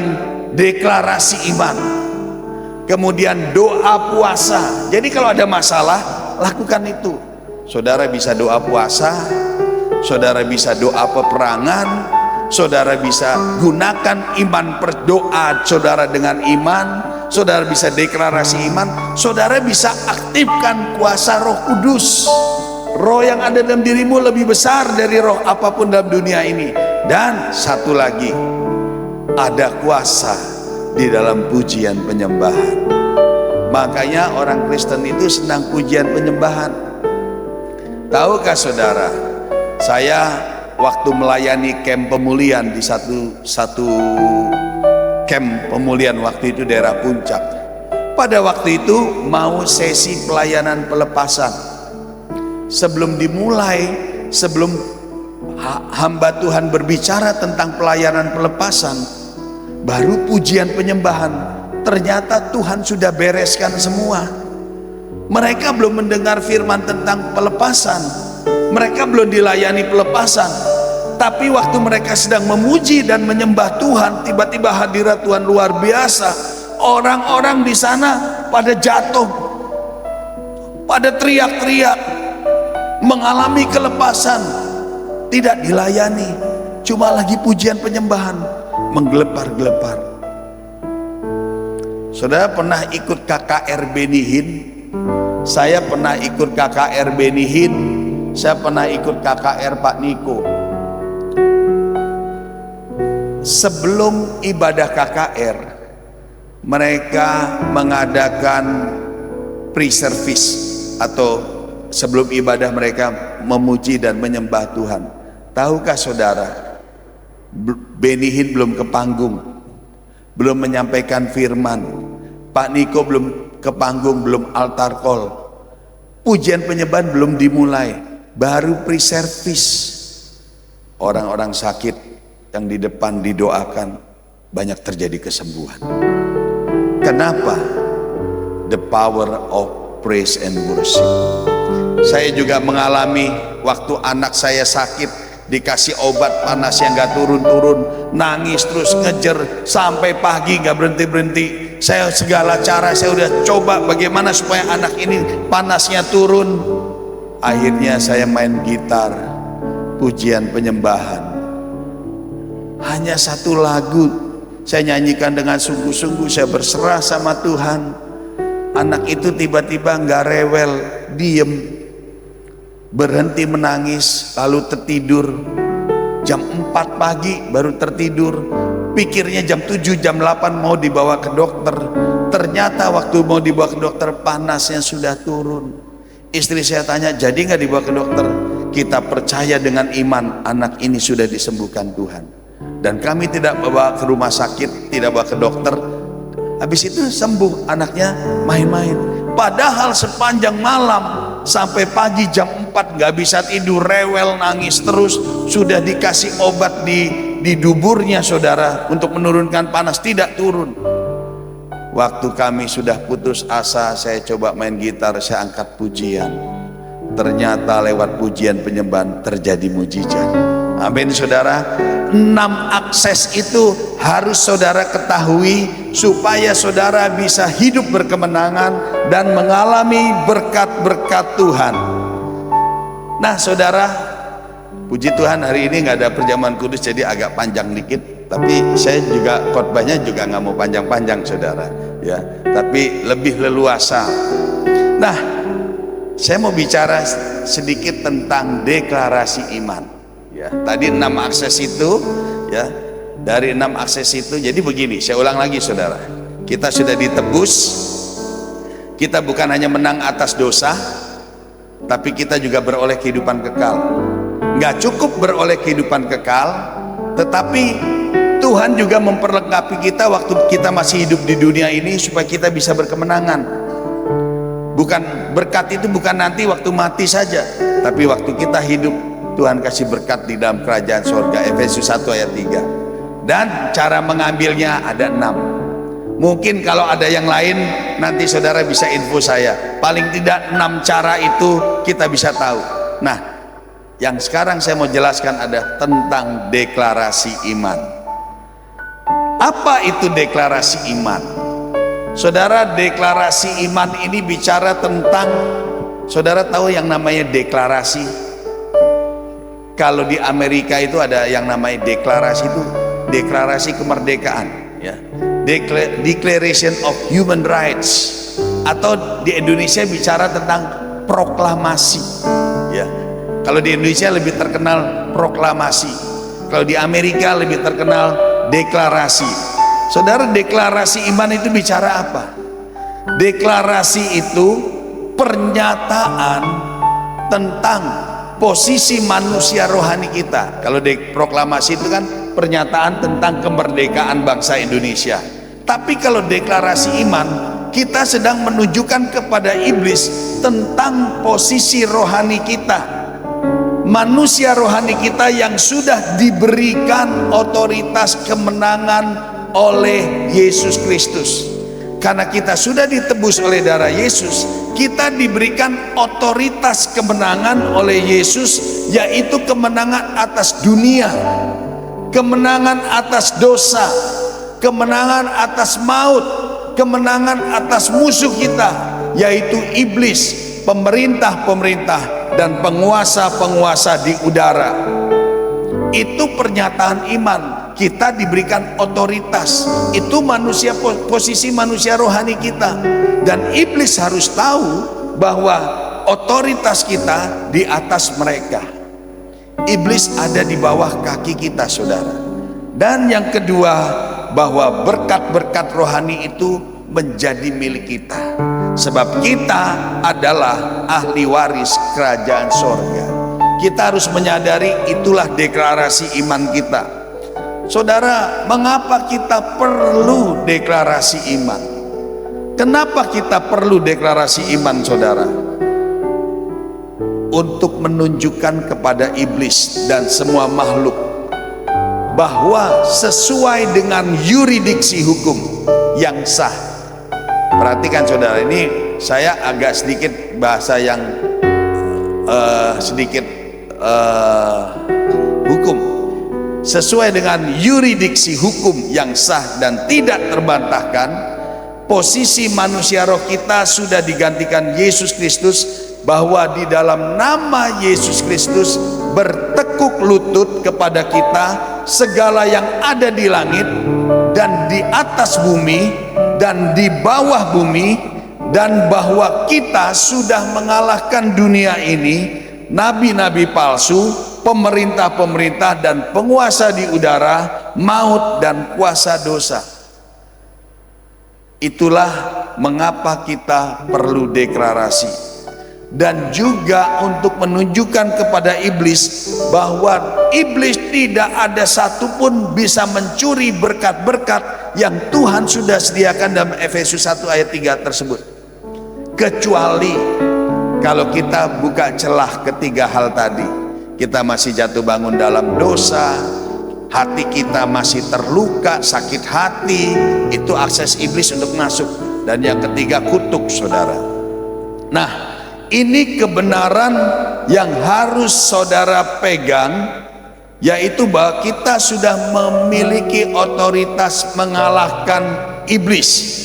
deklarasi iman, kemudian doa puasa. Jadi kalau ada masalah, lakukan itu. Saudara bisa doa puasa, saudara bisa doa peperangan, saudara bisa gunakan iman berdoa saudara dengan iman, saudara bisa deklarasi iman, saudara bisa aktifkan kuasa Roh Kudus. Roh yang ada dalam dirimu lebih besar dari roh apapun dalam dunia ini. Dan satu lagi, ada kuasa di dalam pujian penyembahan. Makanya orang Kristen itu senang pujian penyembahan. Tahukah saudara, saya waktu melayani camp pemulihan di satu camp pemulihan waktu itu daerah Puncak. Pada waktu itu mau sesi pelayanan pelepasan. Sebelum dimulai, sebelum hamba Tuhan berbicara tentang pelayanan pelepasan, baru pujian penyembahan. Ternyata Tuhan sudah bereskan semua. Mereka belum mendengar firman tentang pelepasan, mereka belum dilayani pelepasan. Tapi waktu mereka sedang memuji dan menyembah Tuhan, tiba-tiba hadirat Tuhan luar biasa. Orang-orang di sana pada jatuh, pada teriak-teriak, mengalami kelepasan. Tidak dilayani, cuma lagi pujian penyembahan, menggelepar-gelepar. Saudara pernah ikut KKR Benihin? Saya pernah ikut KKR Benihin, saya pernah ikut KKR Pak Niko. Sebelum ibadah KKR, mereka mengadakan pre-service, atau sebelum ibadah mereka memuji dan menyembah Tuhan. Tahukah saudara, Benihin belum ke panggung, belum menyampaikan firman, Pak Niko belum ke panggung, belum altar call, pujian penyembahan belum dimulai, baru pre-service. Orang-orang sakit yang di depan didoakan, banyak terjadi kesembuhan. Kenapa? The power of praise and worship. Saya juga mengalami waktu anak saya sakit, dikasih obat panas yang gak turun-turun, nangis terus ngejer sampai pagi gak berhenti-berhenti. Saya segala cara saya udah coba bagaimana supaya anak ini panasnya turun. Akhirnya saya main gitar, pujian penyembahan. Hanya satu lagu saya nyanyikan dengan sungguh-sungguh, saya berserah sama Tuhan. Anak itu tiba-tiba gak rewel, diem, berhenti menangis, lalu tertidur. Jam 4 pagi baru tertidur. Pikirnya jam 7, jam 8 mau dibawa ke dokter. Ternyata waktu mau dibawa ke dokter, panasnya sudah turun. Istri saya tanya, jadi nggak dibawa ke dokter? Kita percaya dengan iman, anak ini sudah disembuhkan Tuhan. Dan kami tidak bawa ke rumah sakit, tidak bawa ke dokter. Habis itu sembuh, anaknya main-main. Padahal sepanjang malam sampai pagi jam 4 gak bisa tidur, rewel, nangis terus. Sudah dikasih obat di duburnya saudara untuk menurunkan panas, tidak turun. Waktu kami sudah putus asa, saya coba main gitar, saya angkat pujian. Ternyata lewat pujian penyembahan terjadi mujizat. Amin saudara. 6 akses itu harus saudara ketahui supaya saudara bisa hidup berkemenangan dan mengalami berkat-berkat Tuhan. Nah saudara, puji Tuhan hari ini nggak ada perjamuan kudus, jadi agak panjang dikit. Tapi saya juga khotbahnya juga nggak mau panjang-panjang saudara, ya. Tapi lebih leluasa. Nah, saya mau bicara sedikit tentang deklarasi iman. Ya, tadi 6 akses itu, ya. Dari 6 akses itu, jadi begini, saya ulang lagi saudara. Kita sudah ditebus. Kita bukan hanya menang atas dosa, tapi kita juga beroleh kehidupan kekal. Nggak cukup beroleh kehidupan kekal, tetapi Tuhan juga memperlengkapi kita waktu kita masih hidup di dunia ini supaya kita bisa berkemenangan. Bukan berkat itu bukan nanti waktu mati saja, tapi waktu kita hidup Tuhan kasih berkat di dalam kerajaan surga. Efesus 1 ayat 3. Dan cara mengambilnya ada 6. Mungkin kalau ada yang lain nanti saudara bisa info saya. Paling tidak 6 cara itu kita bisa tahu. Nah, yang sekarang saya mau jelaskan ada tentang deklarasi iman. Apa itu deklarasi iman? Saudara, deklarasi iman ini bicara tentang Saudara tahu yang namanya deklarasi? Kalau di Amerika itu ada yang namanya deklarasi, itu deklarasi kemerdekaan, ya. Declaration of Human Rights, atau di Indonesia bicara tentang proklamasi, ya. Kalau di Indonesia lebih terkenal proklamasi, kalau di Amerika lebih terkenal deklarasi. Saudara, deklarasi iman itu bicara apa? Deklarasi itu pernyataan tentang posisi manusia rohani kita. Kalau proklamasi itu kan pernyataan tentang kemerdekaan bangsa Indonesia. Tapi kalau deklarasi iman, kita sedang menunjukkan kepada iblis tentang posisi rohani kita, manusia rohani kita yang sudah diberikan otoritas kemenangan oleh Yesus Kristus. Karena kita sudah ditebus oleh darah Yesus, kita diberikan otoritas kemenangan oleh Yesus, yaitu kemenangan atas dunia, kemenangan atas dosa, kemenangan atas maut, kemenangan atas musuh kita, yaitu iblis, pemerintah-pemerintah, dan penguasa-penguasa di udara. Itu pernyataan iman. Kita diberikan otoritas. Itu posisi manusia rohani kita. Dan iblis harus tahu bahwa otoritas kita di atas mereka. Iblis ada di bawah kaki kita, saudara. Dan yang kedua, bahwa berkat-berkat rohani itu menjadi milik kita, sebab kita adalah ahli waris kerajaan sorga. Kita harus menyadari itulah deklarasi iman kita. Saudara, mengapa kita perlu deklarasi iman? Kenapa kita perlu deklarasi iman, saudara? Untuk menunjukkan kepada iblis dan semua makhluk bahwa sesuai dengan yuridiksi hukum yang sah. Perhatikan saudara, ini saya agak sedikit bahasa yang hukum. Sesuai dengan yuridiksi hukum yang sah dan tidak terbantahkan, posisi manusia roh kita sudah digantikan Yesus Kristus, bahwa di dalam nama Yesus Kristus bertekuk lutut kepada kita segala yang ada di langit dan di atas bumi dan di bawah bumi, dan bahwa kita sudah mengalahkan dunia ini, nabi-nabi palsu, pemerintah-pemerintah dan penguasa di udara, maut dan kuasa dosa. Itulah mengapa kita perlu deklarasi, dan juga untuk menunjukkan kepada iblis bahwa iblis tidak ada satupun bisa mencuri berkat-berkat yang Tuhan sudah sediakan dalam Efesus 1 ayat 3 tersebut, kecuali kalau kita buka celah ketiga hal tadi. Kita masih jatuh bangun dalam dosa, hati kita masih terluka, sakit hati, itu akses iblis untuk masuk. Dan yang ketiga, kutuk, saudara. Nah, ini kebenaran yang harus saudara pegang, yaitu bahwa kita sudah memiliki otoritas mengalahkan iblis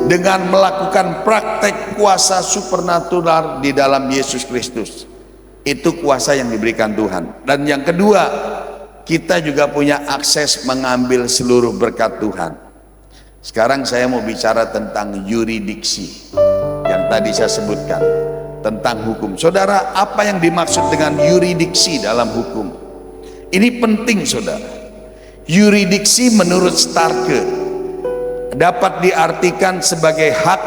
dengan melakukan praktek kuasa supernatural di dalam Yesus Kristus. Itu kuasa yang diberikan Tuhan. Dan yang kedua, kita juga punya akses mengambil seluruh berkat Tuhan. Sekarang saya mau bicara tentang yuridiksi yang tadi saya sebutkan, tentang hukum. Saudara, apa yang dimaksud dengan yuridiksi dalam hukum? Ini penting, saudara. Yuridiksi menurut Starke dapat diartikan sebagai hak,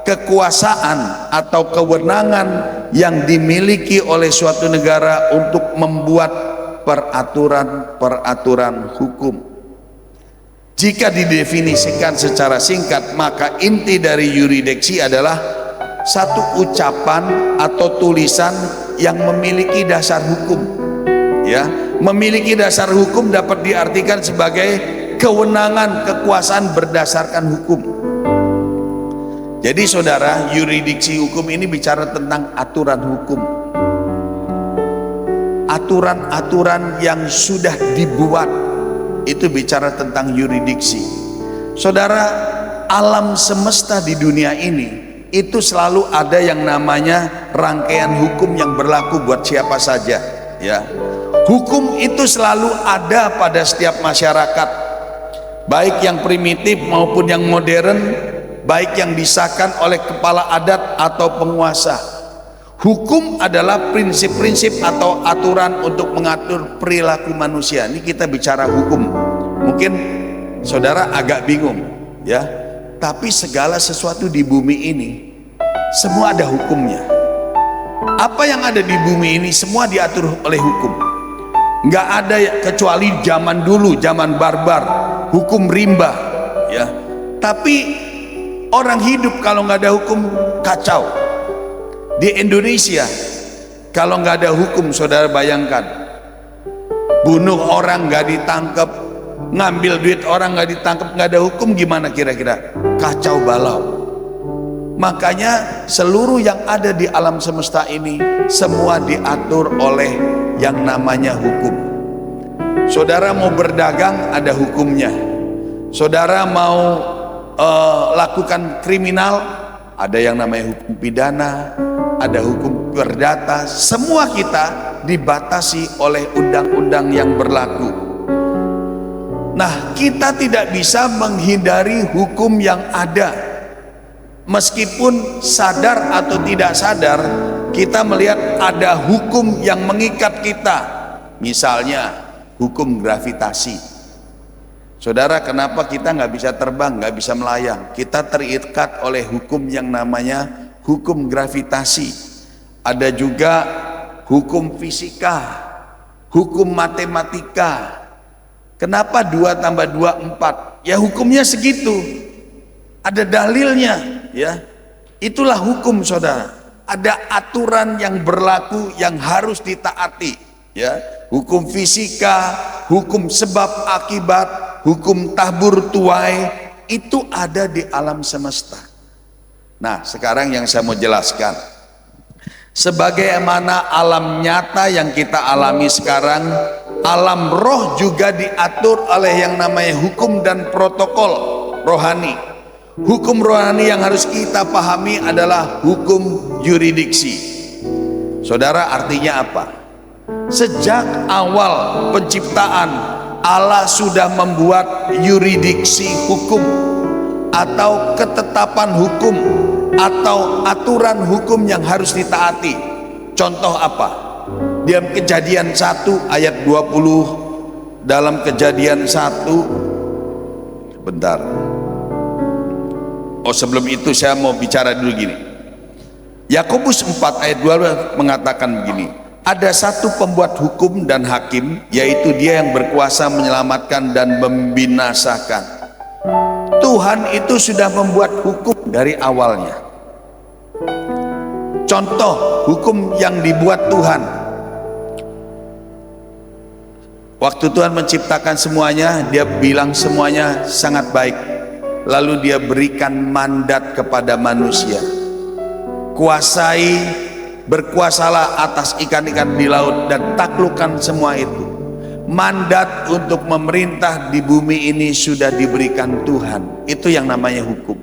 kekuasaan atau kewenangan yang dimiliki oleh suatu negara untuk membuat peraturan-peraturan hukum. Jika didefinisikan secara singkat, maka inti dari yuridiksi adalah satu ucapan atau tulisan yang memiliki dasar hukum. Ya, memiliki dasar hukum dapat diartikan sebagai kewenangan, kekuasaan berdasarkan hukum. Jadi saudara, yuridiksi hukum ini bicara tentang aturan hukum, aturan-aturan yang sudah dibuat, itu bicara tentang yuridiksi. Saudara, alam semesta di dunia ini itu selalu ada yang namanya rangkaian hukum yang berlaku buat siapa saja, ya. Hukum itu selalu ada pada setiap masyarakat, baik yang primitif maupun yang modern, baik yang disahkan oleh kepala adat atau penguasa. Hukum adalah prinsip-prinsip atau aturan untuk mengatur perilaku manusia. Ini kita bicara hukum, mungkin saudara agak bingung, ya. Tapi segala sesuatu di bumi ini semua ada hukumnya. Apa yang ada di bumi ini semua diatur oleh hukum. Nggak ada kecuali zaman dulu, zaman barbar, hukum rimba, ya. Tapi orang hidup kalau nggak ada hukum kacau. Di Indonesia kalau nggak ada hukum, saudara bayangkan, bunuh orang nggak ditangkap, ngambil duit orang nggak ditangkap, nggak ada hukum, gimana kira-kira? Kacau balau. Makanya seluruh yang ada di alam semesta ini semua diatur oleh yang namanya hukum. Saudara mau berdagang ada hukumnya. Saudara mau lakukan kriminal ada yang namanya hukum pidana, ada hukum perdata. Semua kita dibatasi oleh undang-undang yang berlaku. Nah, kita tidak bisa menghindari hukum yang ada. Meskipun sadar atau tidak sadar, kita melihat ada hukum yang mengikat kita. Misalnya hukum gravitasi. Saudara, kenapa kita nggak bisa terbang, nggak bisa melayang? Kita terikat oleh hukum yang namanya hukum gravitasi. Ada juga hukum fisika, hukum matematika. Kenapa 2 tambah 2 4? Ya hukumnya segitu. Ada dalilnya, ya. Itulah hukum, saudara. Ada aturan yang berlaku yang harus ditaati, ya. Hukum fisika, hukum sebab akibat, hukum tabur tuai, itu ada di alam semesta. Nah, sekarang yang saya mau jelaskan, sebagaimana alam nyata yang kita alami sekarang, alam roh juga diatur oleh yang namanya hukum dan protokol rohani. Hukum rohani yang harus kita pahami adalah hukum yuridiksi. Saudara, artinya apa? Sejak awal penciptaan, Allah sudah membuat yuridiksi hukum atau ketetapan hukum atau aturan hukum yang harus ditaati. Contoh apa? Di Kejadian 1 ayat 20, dalam Kejadian 1, bentar. Oh, sebelum itu saya mau bicara dulu gini. Yakobus 4 ayat 2 mengatakan begini, ada satu pembuat hukum dan hakim, yaitu Dia yang berkuasa menyelamatkan dan membinasakan. Tuhan itu sudah membuat hukum dari awalnya. Contoh hukum yang dibuat Tuhan. Waktu Tuhan menciptakan semuanya, Dia bilang semuanya sangat baik. Lalu Dia berikan mandat kepada manusia, kuasai, berkuasalah atas ikan-ikan di laut dan taklukkan semua itu. Mandat untuk memerintah di bumi ini sudah diberikan Tuhan. Itu yang namanya hukum.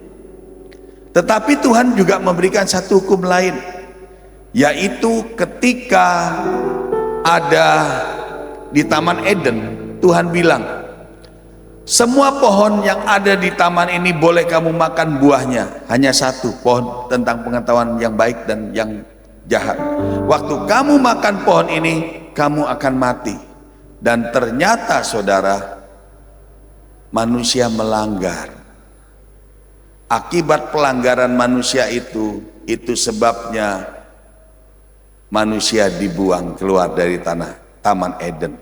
Tetapi Tuhan juga memberikan satu hukum lain, yaitu ketika ada di Taman Eden, Tuhan bilang, semua pohon yang ada di taman ini boleh kamu makan buahnya, hanya satu pohon tentang pengetahuan yang baik dan yang jahat. Waktu kamu makan pohon ini, kamu akan mati. Dan ternyata, saudara, manusia melanggar. Akibat pelanggaran manusia itu sebabnya manusia dibuang keluar dari Taman Eden.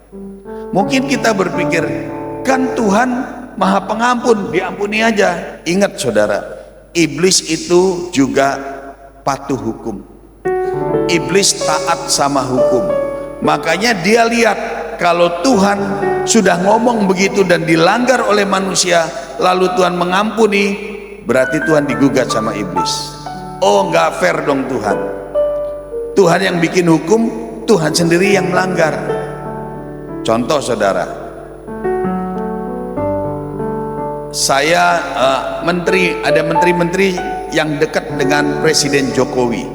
Mungkin kita berpikir, kan Tuhan Maha Pengampun, diampuni aja. Ingat, saudara, iblis itu juga patuh hukum. Iblis taat sama hukum. Makanya dia lihat kalau Tuhan sudah ngomong begitu dan dilanggar oleh manusia, lalu Tuhan mengampuni, berarti Tuhan digugat sama iblis. Oh, nggak fair dong Tuhan. Tuhan yang bikin hukum, Tuhan sendiri yang melanggar. Contoh, saudara, saya ada menteri-menteri yang dekat dengan Presiden Jokowi.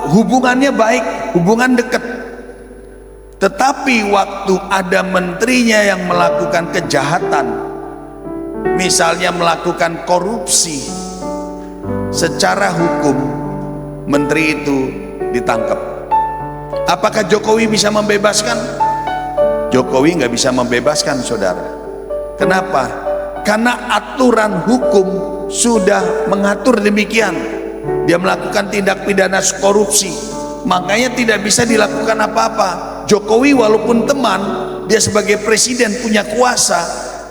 Hubungannya baik, hubungan dekat. Tetapi waktu ada menterinya yang melakukan kejahatan, misalnya melakukan korupsi, secara hukum menteri itu ditangkap. Apakah Jokowi bisa membebaskan? Jokowi nggak bisa membebaskan, saudara. Kenapa? Karena aturan hukum sudah mengatur demikian. Dia melakukan tindak pidana korupsi, makanya tidak bisa dilakukan apa-apa. Jokowi walaupun teman, dia sebagai presiden punya kuasa,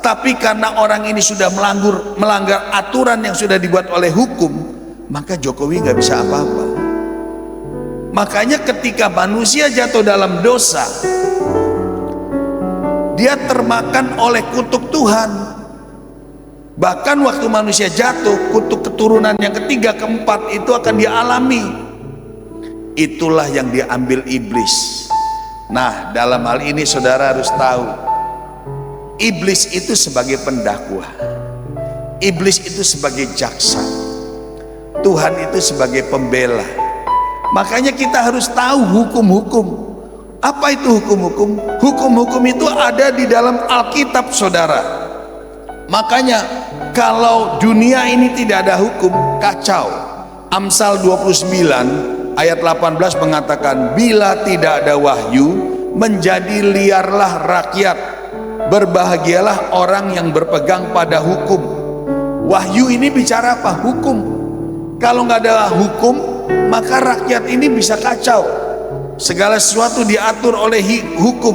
tapi karena orang ini sudah melanggar aturan yang sudah dibuat oleh hukum, maka Jokowi nggak bisa apa-apa. Makanya ketika manusia jatuh dalam dosa, dia termakan oleh kutuk Tuhan. Bahkan waktu manusia jatuh, kutuk keturunan yang ketiga, keempat itu akan dialami. Itulah yang diambil iblis. Nah, dalam hal ini saudara harus tahu, iblis itu sebagai pendakwa, iblis itu sebagai jaksa, Tuhan itu sebagai pembela. Makanya kita harus tahu hukum-hukum. Apa itu hukum-hukum? Hukum-hukum itu ada di dalam Alkitab, saudara. Makanya kalau dunia ini tidak ada hukum, kacau. Amsal 29 ayat 18 mengatakan, bila tidak ada wahyu, menjadi liarlah rakyat, berbahagialah orang yang berpegang pada hukum. Wahyu ini bicara apa? Hukum. Kalau nggak ada hukum, maka rakyat ini bisa kacau. Segala sesuatu diatur oleh hukum.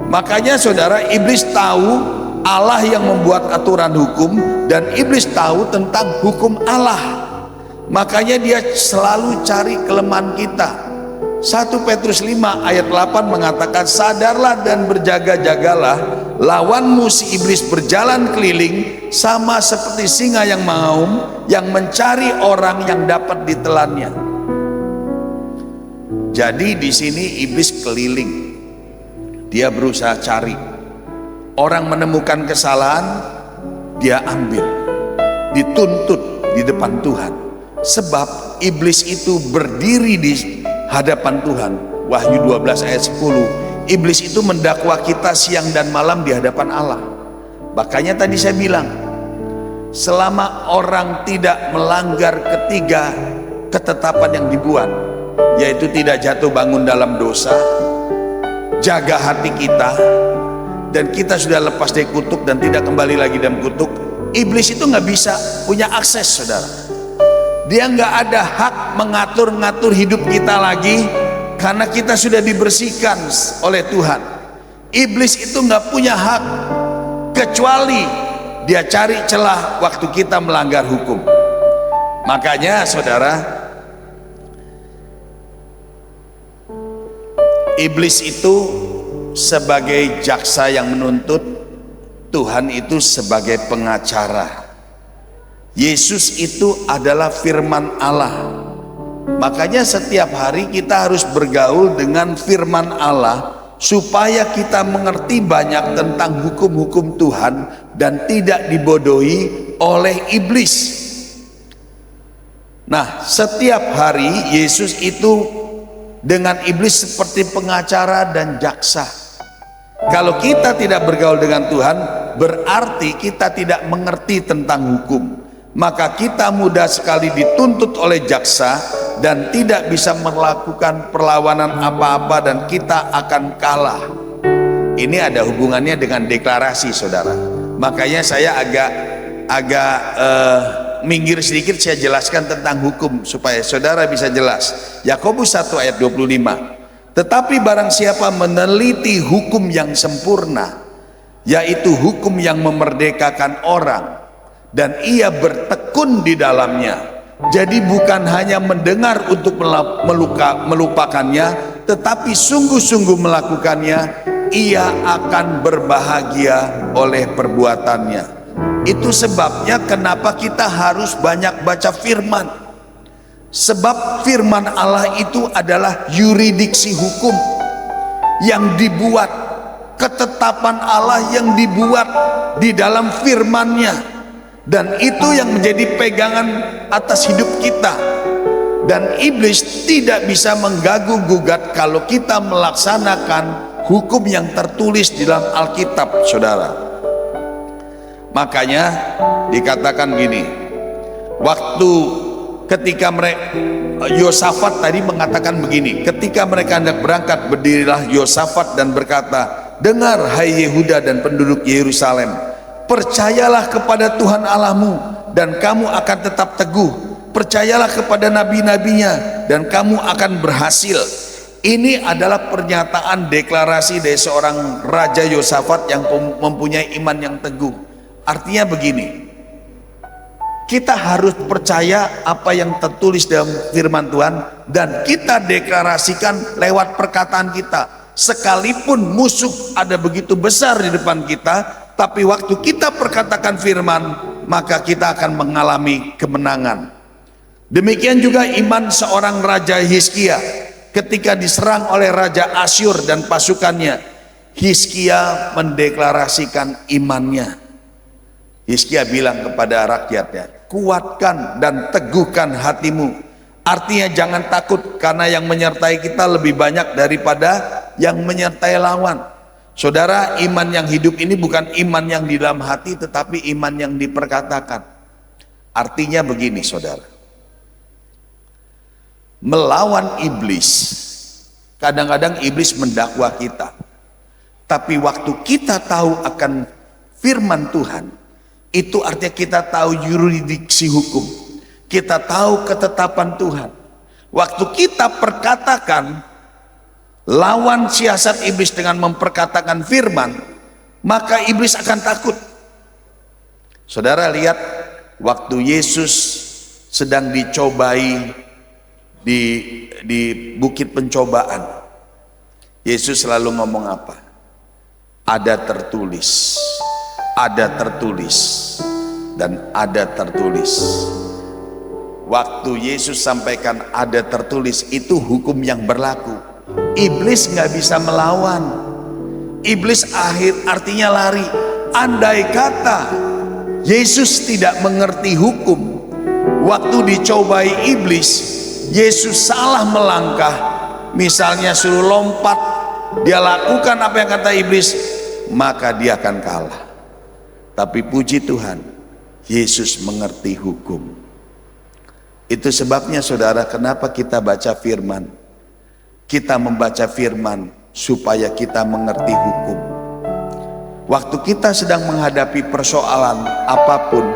Makanya saudara, iblis tahu Allah yang membuat aturan hukum, dan iblis tahu tentang hukum Allah. Makanya dia selalu cari kelemahan kita. 1 Petrus 5 ayat 8 mengatakan, sadarlah dan berjaga-jagalah, lawanmu si iblis berjalan keliling sama seperti singa yang mengaum, yang mencari orang yang dapat ditelannya. Jadi di sini iblis keliling, dia berusaha cari. Orang menemukan kesalahan, dia ambil, dituntut di depan Tuhan. Sebab iblis itu berdiri di hadapan Tuhan. Wahyu 12 ayat 10. Iblis itu mendakwa kita siang dan malam di hadapan Allah. Makanya tadi saya bilang, selama orang tidak melanggar ketiga ketetapan yang dibuat, yaitu tidak jatuh bangun dalam dosa, jaga hati kita, dan kita sudah lepas dari kutuk dan tidak kembali lagi dalam kutuk, iblis itu nggak bisa punya akses, saudara. Dia nggak ada hak mengatur-ngatur hidup kita lagi, karena kita sudah dibersihkan oleh Tuhan. Iblis itu nggak punya hak, kecuali dia cari celah waktu kita melanggar hukum. Makanya saudara, iblis itu sebagai jaksa yang menuntut, Tuhan itu sebagai pengacara. Yesus itu adalah firman Allah. Makanya setiap hari kita harus bergaul dengan firman Allah, supaya kita mengerti banyak tentang hukum-hukum Tuhan dan tidak dibodohi oleh iblis. Nah, setiap hari Yesus itu dengan iblis seperti pengacara dan jaksa. Kalau kita tidak bergaul dengan Tuhan, berarti kita tidak mengerti tentang hukum. Maka kita mudah sekali dituntut oleh jaksa dan tidak bisa melakukan perlawanan apa-apa, dan kita akan kalah. Ini ada hubungannya dengan deklarasi, saudara. Makanya saya agak minggir sedikit, saya jelaskan tentang hukum supaya saudara bisa jelas. Yakobus 1 ayat 25. Tetapi barang siapa meneliti hukum yang sempurna, yaitu hukum yang memerdekakan orang, dan ia bertekun di dalamnya, jadi bukan hanya mendengar untuk melupakannya, tetapi sungguh-sungguh melakukannya, ia akan berbahagia oleh perbuatannya. Itu sebabnya kenapa kita harus banyak baca firman. Sebab firman Allah itu adalah yuridiksi hukum yang dibuat, ketetapan Allah yang dibuat di dalam firman-Nya. dan itu yang menjadi pegangan atas hidup kita. Dan iblis tidak bisa mengganggu gugat kalau kita melaksanakan hukum yang tertulis di dalam Alkitab, saudara. Makanya dikatakan gini, waktu ketika Yosafat tadi mengatakan begini, ketika mereka hendak berangkat, berdirilah Yosafat dan berkata, dengar hai Yehuda dan penduduk Yerusalem, percayalah kepada Tuhan Allahmu dan kamu akan tetap teguh, percayalah kepada nabi-nabinya dan kamu akan berhasil. Ini adalah pernyataan deklarasi dari seorang Raja Yosafat yang mempunyai iman yang teguh. Artinya begini, kita harus percaya apa yang tertulis dalam firman Tuhan dan kita deklarasikan lewat perkataan kita. Sekalipun musuh ada begitu besar di depan kita, tapi waktu kita perkatakan firman, maka kita akan mengalami kemenangan. Demikian juga iman seorang Raja Hizkia ketika diserang oleh Raja Asyur dan pasukannya. Hizkia mendeklarasikan imannya. Hizkia bilang kepada rakyatnya, kuatkan dan teguhkan hatimu. Artinya jangan takut, karena yang menyertai kita lebih banyak daripada yang menyertai lawan. Saudara, iman yang hidup ini bukan iman yang di dalam hati, tetapi iman yang diperkatakan. Artinya begini, saudara, melawan iblis, kadang-kadang iblis mendakwa kita, tapi waktu kita tahu akan firman Tuhan, itu artinya kita tahu yurisdiksi hukum, kita tahu ketetapan Tuhan. Waktu kita perkatakan lawan siasat iblis dengan memperkatakan firman, maka iblis akan takut. Saudara lihat waktu Yesus sedang dicobai di bukit pencobaan, Yesus selalu ngomong apa? Ada tertulis, ada tertulis, dan ada tertulis. Waktu Yesus sampaikan ada tertulis, itu hukum yang berlaku. Iblis nggak bisa melawan. Iblis artinya lari. Andai kata Yesus tidak mengerti hukum, waktu dicobai iblis, Yesus salah melangkah, misalnya suruh lompat, dia lakukan apa yang kata iblis, maka dia akan kalah. Tapi puji Tuhan, Yesus mengerti hukum. Itu sebabnya saudara, kenapa kita baca firman. Kita membaca firman supaya kita mengerti hukum. Waktu kita sedang menghadapi persoalan apapun,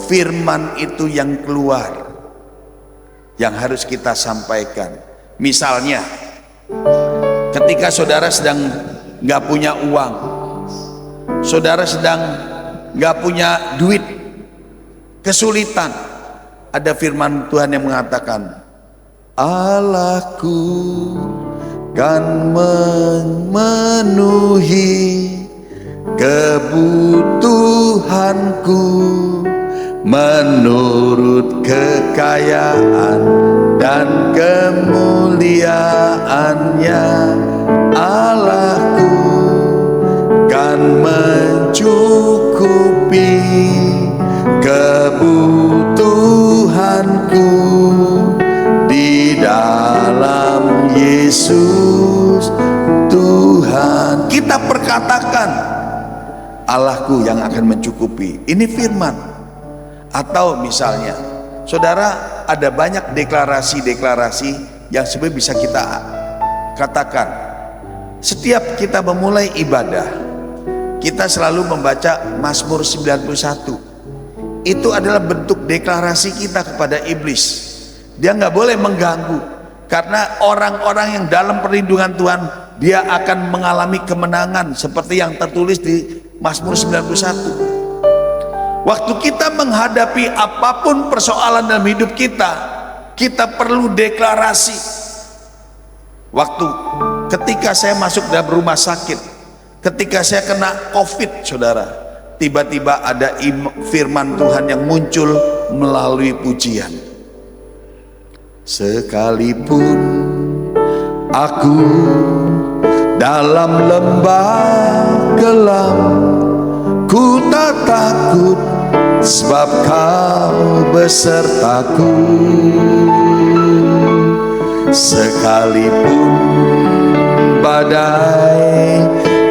firman itu yang keluar, yang harus kita sampaikan. Misalnya, ketika saudara sedang nggak punya uang, saudara sedang nggak punya duit, kesulitan, ada firman Tuhan yang mengatakan, Allahku kan memenuhi kebutuhanku menurut kekayaan dan kemuliaannya. Allahku kan mencukupi kebutuhanku di dalam Yesus Tuhan. Kita perkatakan Allahku yang akan mencukupi. Ini firman. Atau misalnya saudara, ada banyak deklarasi-deklarasi yang sebenarnya bisa kita katakan. Setiap kita memulai ibadah, kita selalu membaca Mazmur 91. Itu adalah bentuk deklarasi kita kepada iblis. Dia nggak boleh mengganggu, karena orang-orang yang dalam perlindungan Tuhan, dia akan mengalami kemenangan seperti yang tertulis di Mazmur 91. Waktu kita menghadapi apapun persoalan dalam hidup kita, kita perlu deklarasi. Waktu ketika saya masuk dalam rumah sakit, ketika saya kena COVID, saudara, tiba-tiba ada firman Tuhan yang muncul melalui pujian. Sekalipun aku dalam lembah gelap, ku tak takut sebab Kau besertaku. Sekalipun badai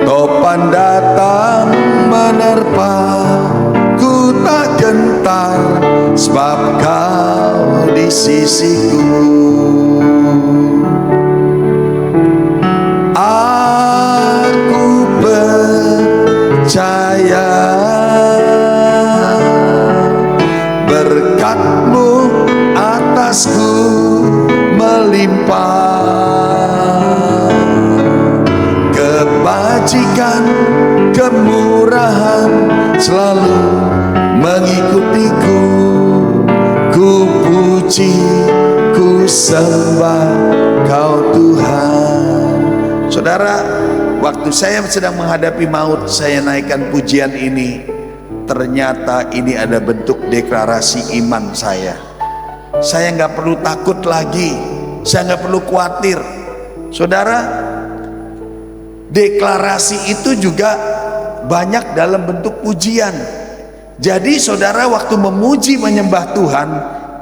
topan datang menerpa, ku tak gentar sebab Kau di sisiku. Aku percaya berkat-Mu atasku melimpah, kebajikan, kemurahan selalu mengikutiku. Ku puji, ku sembah Kau Tuhan. Saudara, waktu saya sedang menghadapi maut, saya naikkan pujian ini. Ternyata ini ada bentuk deklarasi iman saya. Saya nggak perlu takut lagi, saya nggak perlu khawatir. Saudara, deklarasi itu juga banyak dalam bentuk pujian. Jadi saudara, waktu memuji menyembah Tuhan,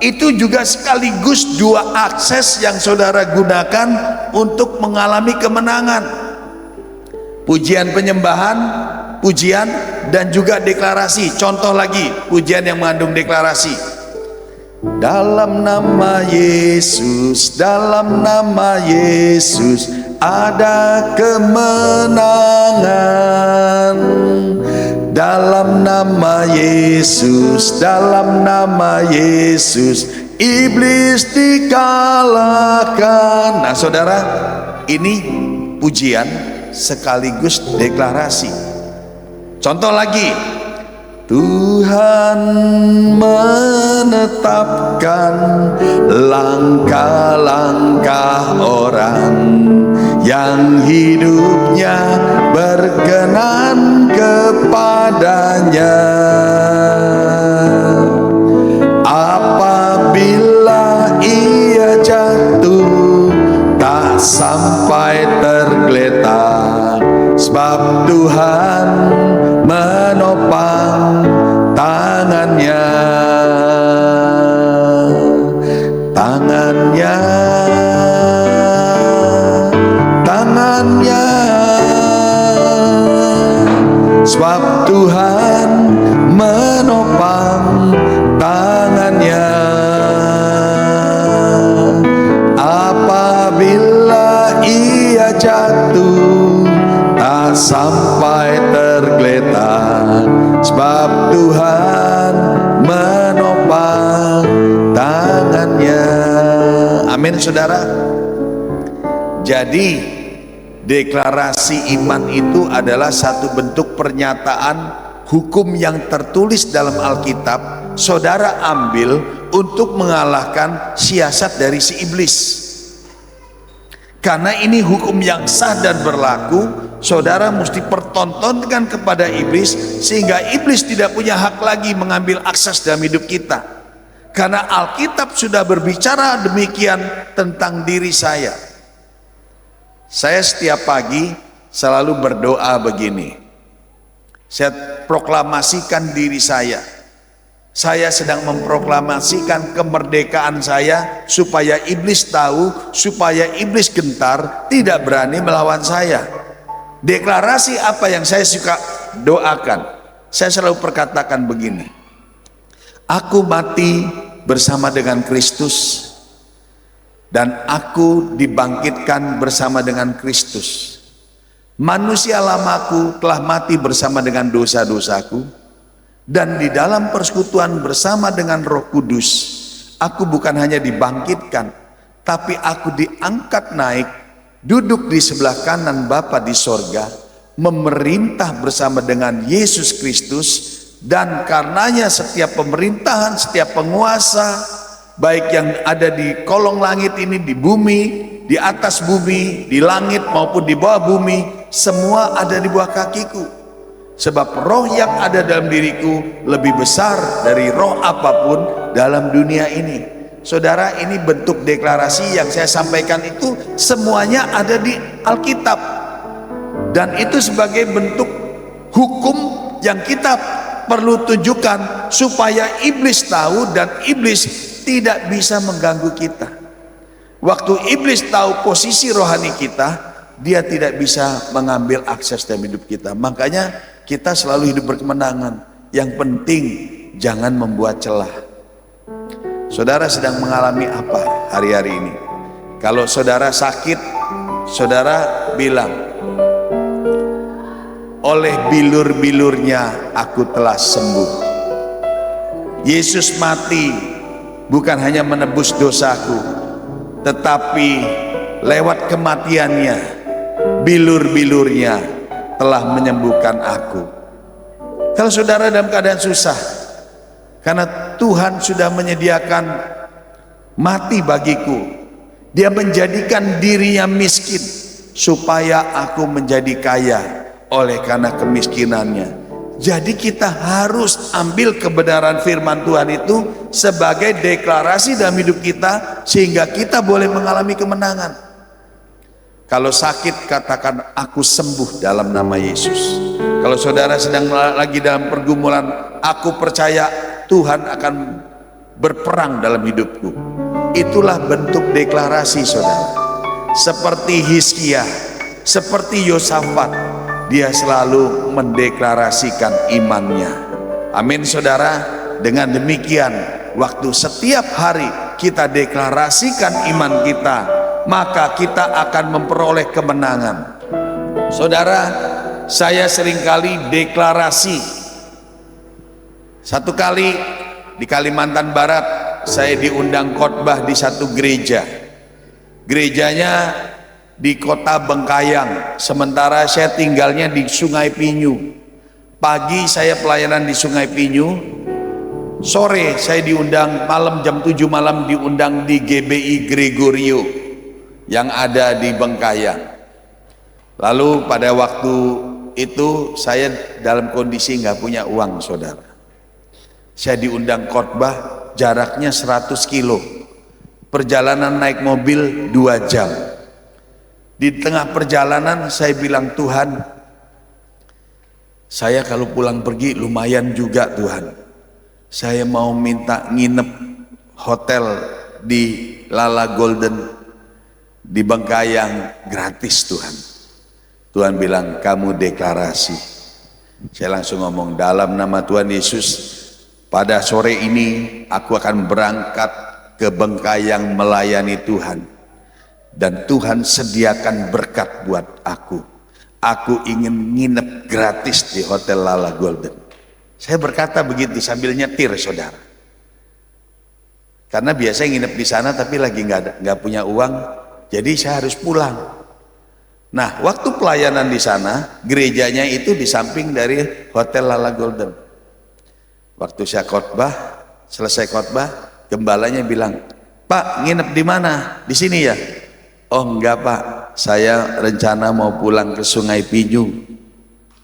itu juga sekaligus dua akses yang saudara gunakan untuk mengalami kemenangan. Pujian penyembahan, pujian, dan juga deklarasi. Contoh lagi, pujian yang mengandung deklarasi. Dalam nama Yesus, dalam nama Yesus ada kemenangan. Dalam nama Yesus, dalam nama Yesus iblis dikalahkan. Nah saudara, ini pujian sekaligus deklarasi. Contoh lagi, Tuhan menetapkan langkah-langkah orang yang hidupnya berkenan kepadanya. Apabila ia jatuh, tak sampai tergeletak, sebab Tuhan menopang tangannya. Tangannya, tangannya, sebab Tuhan menopang tangannya. Apabila ia jatuh, tak sampai tergeletak, sebab Tuhan menopang tangannya. Amin saudara. Jadi deklarasi iman itu adalah satu bentuk pernyataan hukum yang tertulis dalam Alkitab. Saudara ambil untuk mengalahkan siasat dari si iblis. Karena ini hukum yang sah dan berlaku, saudara mesti pertontonkan kepada iblis, sehingga iblis tidak punya hak lagi mengambil akses dalam hidup kita. Karena Alkitab sudah berbicara demikian tentang diri saya. Saya setiap pagi selalu berdoa begini. Saya proklamasikan diri saya. Saya sedang memproklamasikan kemerdekaan saya supaya iblis tahu, supaya iblis gentar, tidak berani melawan saya. Deklarasi apa yang saya suka doakan? Saya selalu perkatakan begini. Aku mati bersama dengan Kristus dan aku dibangkitkan bersama dengan Kristus. Manusia lamaku telah mati bersama dengan dosa-dosaku. Dan di dalam persekutuan bersama dengan Roh Kudus, aku bukan hanya dibangkitkan, tapi aku diangkat naik, duduk di sebelah kanan Bapa di sorga, memerintah bersama dengan Yesus Kristus. Dan karenanya setiap pemerintahan, setiap penguasa, baik yang ada di kolong langit ini, di bumi, di atas bumi, di langit maupun di bawah bumi, semua ada di bawah kakiku. Sebab roh yang ada dalam diriku lebih besar dari roh apapun dalam dunia ini. Saudara, ini bentuk deklarasi yang saya sampaikan itu semuanya ada di Alkitab. Dan itu sebagai bentuk hukum yang kita perlu tunjukkan supaya iblis tahu dan iblis tidak bisa mengganggu kita. Waktu iblis tahu posisi rohani kita, dia tidak bisa mengambil akses dalam hidup kita. Makanya kita selalu hidup berkemenangan. Yang penting jangan membuat celah. Saudara sedang mengalami apa hari-hari ini? Kalau saudara sakit, saudara bilang, oleh bilur-bilurnya aku telah sembuh. Yesus mati bukan hanya menebus dosaku, tetapi lewat kematiannya, bilur-bilurnya telah menyembuhkan aku. Kalau saudara dalam keadaan susah, karena Tuhan sudah menyediakan mati bagiku, dia menjadikan dirinya miskin supaya aku menjadi kaya oleh karena kemiskinannya. Jadi kita harus ambil kebenaran firman Tuhan itu sebagai deklarasi dalam hidup kita, sehingga kita boleh mengalami kemenangan. Kalau sakit, katakan aku sembuh dalam nama Yesus. Kalau saudara sedang lagi dalam pergumulan, aku percaya Tuhan akan berperang dalam hidupku. Itulah bentuk deklarasi saudara. Seperti Hizkia, seperti Yosafat, dia selalu mendeklarasikan imannya. Amin saudara. Dengan demikian, waktu setiap hari kita deklarasikan iman kita, maka kita akan memperoleh kemenangan. Saudara, saya seringkali deklarasi. Satu kali di Kalimantan Barat, saya diundang khotbah di satu gereja. Gerejanya di kota Bengkayang, sementara saya tinggalnya di Sungai Pinyu. Pagi saya pelayanan di Sungai Pinyu, sore saya diundang, malam jam 7 malam diundang di GBI Gregorio yang ada di Bengkayang. Lalu pada waktu itu saya dalam kondisi nggak punya uang saudara. Saya diundang khotbah, jaraknya 100 kilo, perjalanan naik mobil 2 jam. Di tengah perjalanan saya bilang, Tuhan, saya kalau pulang pergi lumayan juga Tuhan. Saya mau minta nginep hotel di Lala Golden di Bengkayang gratis Tuhan. Tuhan bilang, kamu deklarasi. Saya langsung ngomong, dalam nama Tuhan Yesus, pada sore ini aku akan berangkat ke Bengkayang melayani Tuhan. Dan Tuhan sediakan berkat buat aku. Aku ingin nginep gratis di Hotel Lala Golden. Saya berkata begitu sambil nyetir saudara. Karena biasanya nginep di sana tapi lagi nggak punya uang, jadi saya harus pulang. Nah, waktu pelayanan di sana, gerejanya itu di samping dari Hotel Lala Golden. Waktu saya khotbah, selesai khotbah, gembalanya bilang, Pak, nginep di mana? Di sini ya? Oh enggak Pak, saya rencana mau pulang ke Sungai Pinyu.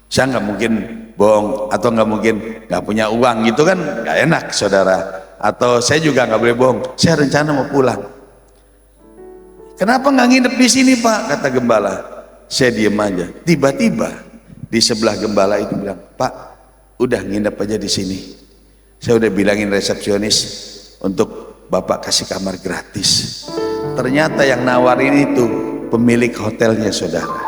Saya nggak mungkin bohong, atau nggak mungkin nggak punya uang gitu kan, nggak enak saudara. Atau saya juga nggak boleh bohong, saya rencana mau pulang. Kenapa nggak nginep di sini Pak? Kata gembala. Saya diem aja. Tiba-tiba di sebelah gembala itu bilang, Pak, udah nginep aja di sini. Saya udah bilangin resepsionis untuk Bapak kasih kamar gratis. Ternyata yang nawarin itu pemilik hotelnya saudara.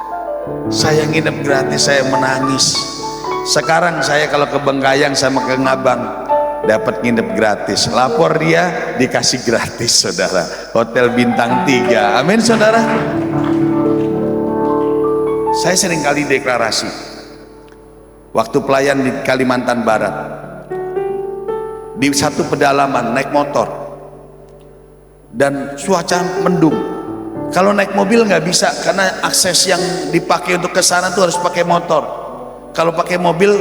Saya nginep gratis, saya menangis. Sekarang saya kalau ke Bengkayang sama ke Ngabang dapat nginep gratis, lapor dia dikasih gratis saudara, hotel bintang 3. Amin saudara. Saya sering kali deklarasi waktu pelayan di Kalimantan Barat, di satu pedalaman naik motor dan cuaca mendung. Kalau naik mobil nggak bisa karena akses yang dipakai untuk ke sana tuh harus pakai motor. Kalau pakai mobil,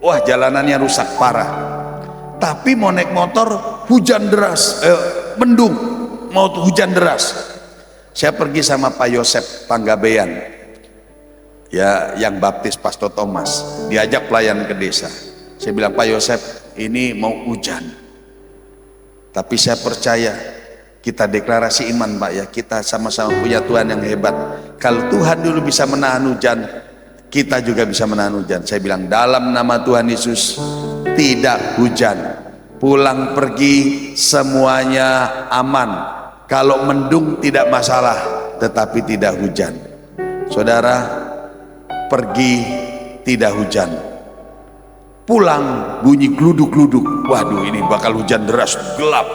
wah jalanannya rusak parah. Tapi mau naik motor hujan deras, mendung, mau hujan deras. Saya pergi sama Pak Yosep Panggabean, ya yang baptis Pastor Thomas, diajak pelayan ke desa. Saya bilang, Pak Yosep, ini mau hujan, tapi saya percaya kita deklarasi iman Pak ya, kita sama-sama punya Tuhan yang hebat. Kalau Tuhan dulu bisa menahan hujan, kita juga bisa menahan hujan. Saya bilang dalam nama Tuhan Yesus tidak hujan, pulang pergi semuanya aman. Kalau mendung tidak masalah, tetapi tidak hujan. Saudara, pergi tidak hujan, pulang bunyi gluduk-gluduk, waduh ini bakal hujan deras, gelap.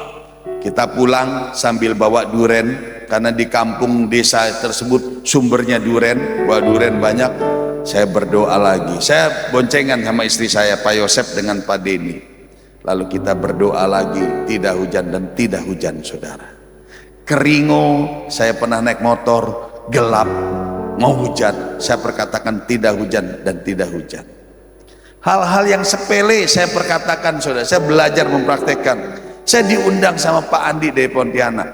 Kita pulang sambil bawa duren, karena di kampung desa tersebut sumbernya duren, bawa duren banyak. Saya berdoa lagi, saya boncengan sama istri saya, Pak Yosep dengan Pak Denny. Lalu kita berdoa lagi, tidak hujan dan tidak hujan, saudara. Keringo, saya pernah naik motor, gelap, mau hujan, saya perkatakan tidak hujan dan tidak hujan. Hal-hal yang sepele saya perkatakan, saudara. Saya belajar mempraktekkan. Saya diundang sama Pak Andi dari Pontianak.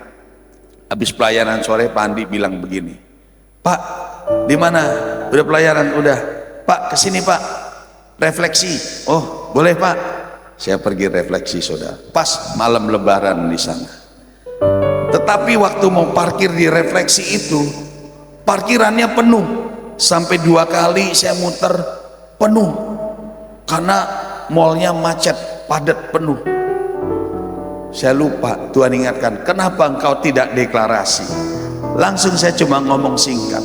Habis pelayanan sore, Pak Andi bilang begini, Pak, di mana? Udah pelayanan? Udah. Pak, kesini Pak, refleksi. Oh, boleh Pak. Saya pergi refleksi, saudara. Pas malam Lebaran di sana. Tetapi waktu mau parkir di refleksi itu, parkirannya penuh. Sampai 2 kali saya muter, penuh. Karena malnya macet, padat, penuh. Saya lupa, Tuhan ingatkan, kenapa engkau tidak deklarasi? Langsung saya cuma ngomong singkat,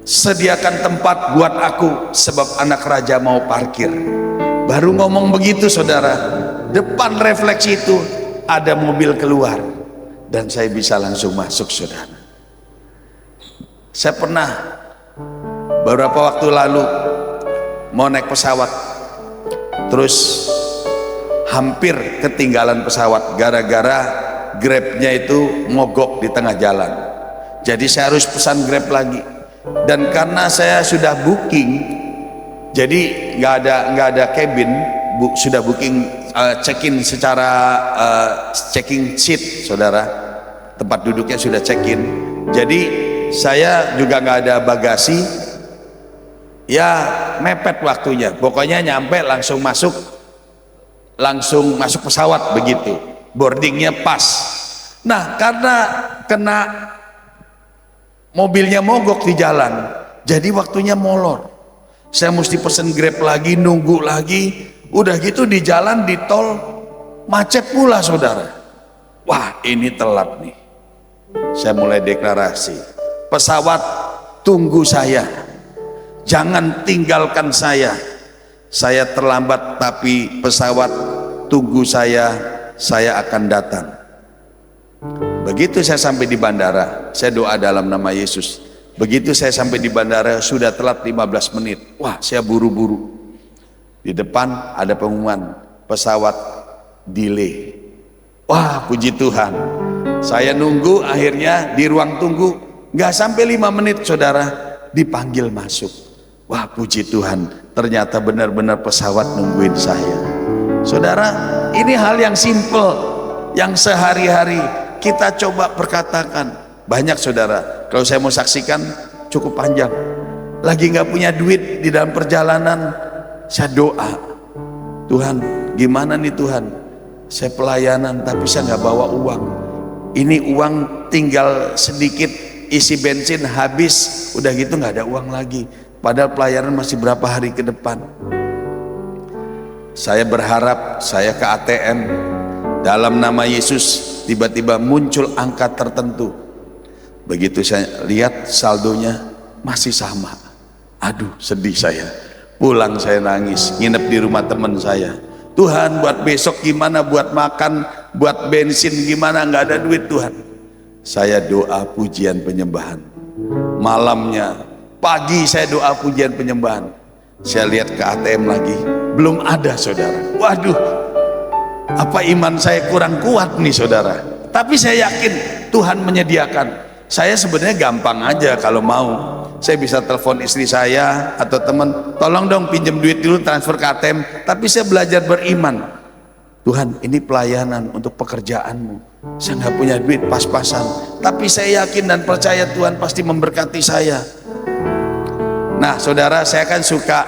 sediakan tempat buat aku, sebab anak raja mau parkir. Baru ngomong begitu, saudara, depan refleksi itu ada mobil keluar, dan saya bisa langsung masuk, saudara. Saya pernah beberapa waktu lalu mau naik pesawat, terus hampir ketinggalan pesawat gara-gara Grabnya itu mogok di tengah jalan. Jadi saya harus pesan Grab lagi. Dan karena saya sudah booking, jadi nggak ada cabin, sudah booking check-in secara checking seat, saudara. Tempat duduknya sudah check-in. Jadi saya juga nggak ada bagasi. Ya mepet waktunya. Pokoknya nyampe langsung masuk pesawat begitu, boardingnya pas. Nah, karena kena mobilnya mogok di jalan, jadi waktunya molor. Saya mesti pesen Grab lagi, nunggu lagi. Udah gitu di jalan, di tol macet pula, saudara. Wah, ini telat nih. Saya mulai deklarasi, pesawat tunggu saya, jangan tinggalkan saya. Saya terlambat tapi pesawat tunggu saya akan datang. Begitu saya sampai di bandara, saya doa dalam nama Yesus. Begitu saya sampai di bandara, sudah telat 15 menit. Wah, saya buru-buru. Di depan ada pengumuman, pesawat delay. Wah, puji Tuhan. Saya nunggu, akhirnya di ruang tunggu, nggak sampai 5 menit, saudara, dipanggil masuk. Wah, puji Tuhan, ternyata benar-benar pesawat nungguin saya. Saudara, ini hal yang simple, yang sehari-hari kita coba perkatakan. Banyak, saudara, kalau saya mau saksikan cukup panjang. Lagi nggak punya duit di dalam perjalanan, saya doa, Tuhan, gimana nih Tuhan? Saya pelayanan tapi saya nggak bawa uang. Ini uang tinggal sedikit, isi bensin habis, udah gitu nggak ada uang lagi. Padahal pelayanan masih berapa hari ke depan. Saya berharap saya ke ATM, dalam nama Yesus tiba-tiba muncul angka tertentu. Begitu saya lihat saldonya masih sama. Aduh, sedih saya. Pulang saya nangis, nginep di rumah teman saya. Tuhan, buat besok gimana, buat makan, buat bensin gimana, nggak ada duit Tuhan. Saya doa pujian penyembahan. Malamnya, pagi saya doa pujian penyembahan. Saya lihat ke ATM lagi, belum ada, saudara. Waduh, apa iman saya kurang kuat nih, saudara. Tapi saya yakin Tuhan menyediakan. Saya sebenarnya gampang aja kalau mau. Saya bisa telepon istri saya atau teman, tolong dong pinjam duit dulu, transfer ke ATM. Tapi saya belajar beriman. Tuhan, ini pelayanan untuk pekerjaanmu. Saya nggak punya duit, pas-pasan. Tapi saya yakin dan percaya Tuhan pasti memberkati saya. Nah, saudara, saya kan suka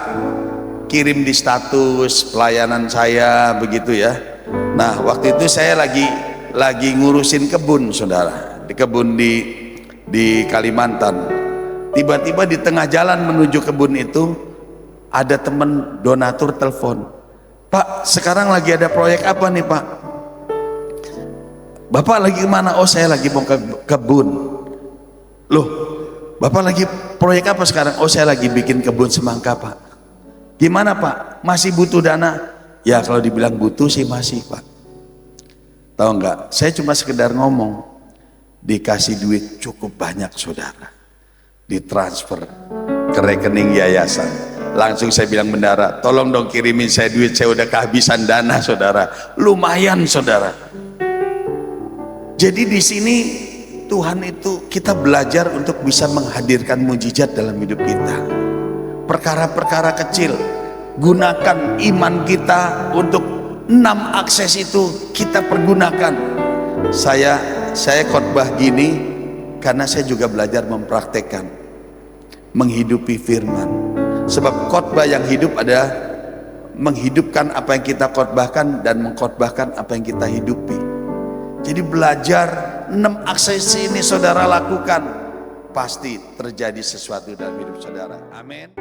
kirim di status pelayanan saya begitu ya. Nah, waktu itu saya lagi ngurusin kebun, saudara, di kebun di Kalimantan. Tiba-tiba di tengah jalan menuju kebun itu ada teman donatur telepon, "Pak, sekarang lagi ada proyek apa nih Pak?" "Bapak lagi kemana?" "Oh, saya lagi mau ke kebun." "Loh, Bapak lagi proyek apa sekarang?" "Oh, saya lagi bikin kebun semangka Pak." "Gimana Pak, masih butuh dana?" "Ya kalau dibilang butuh sih masih Pak." Tahu nggak, saya cuma sekedar ngomong, dikasih duit cukup banyak saudara, ditransfer ke rekening yayasan. Langsung saya bilang, "Bendara, tolong dong kirimin saya duit, saya udah kehabisan dana saudara." Lumayan saudara. Jadi di sini Tuhan itu, kita belajar untuk bisa menghadirkan mujizat dalam hidup kita. Perkara-perkara kecil, gunakan iman kita untuk 6 akses itu kita pergunakan. Saya khotbah gini karena saya juga belajar mempraktekkan, menghidupi firman. Sebab khotbah yang hidup adalah menghidupkan apa yang kita khotbahkan dan mengkhotbahkan apa yang kita hidupi. Jadi belajar 6 akses ini saudara lakukan, pasti terjadi sesuatu dalam hidup saudara. Amin.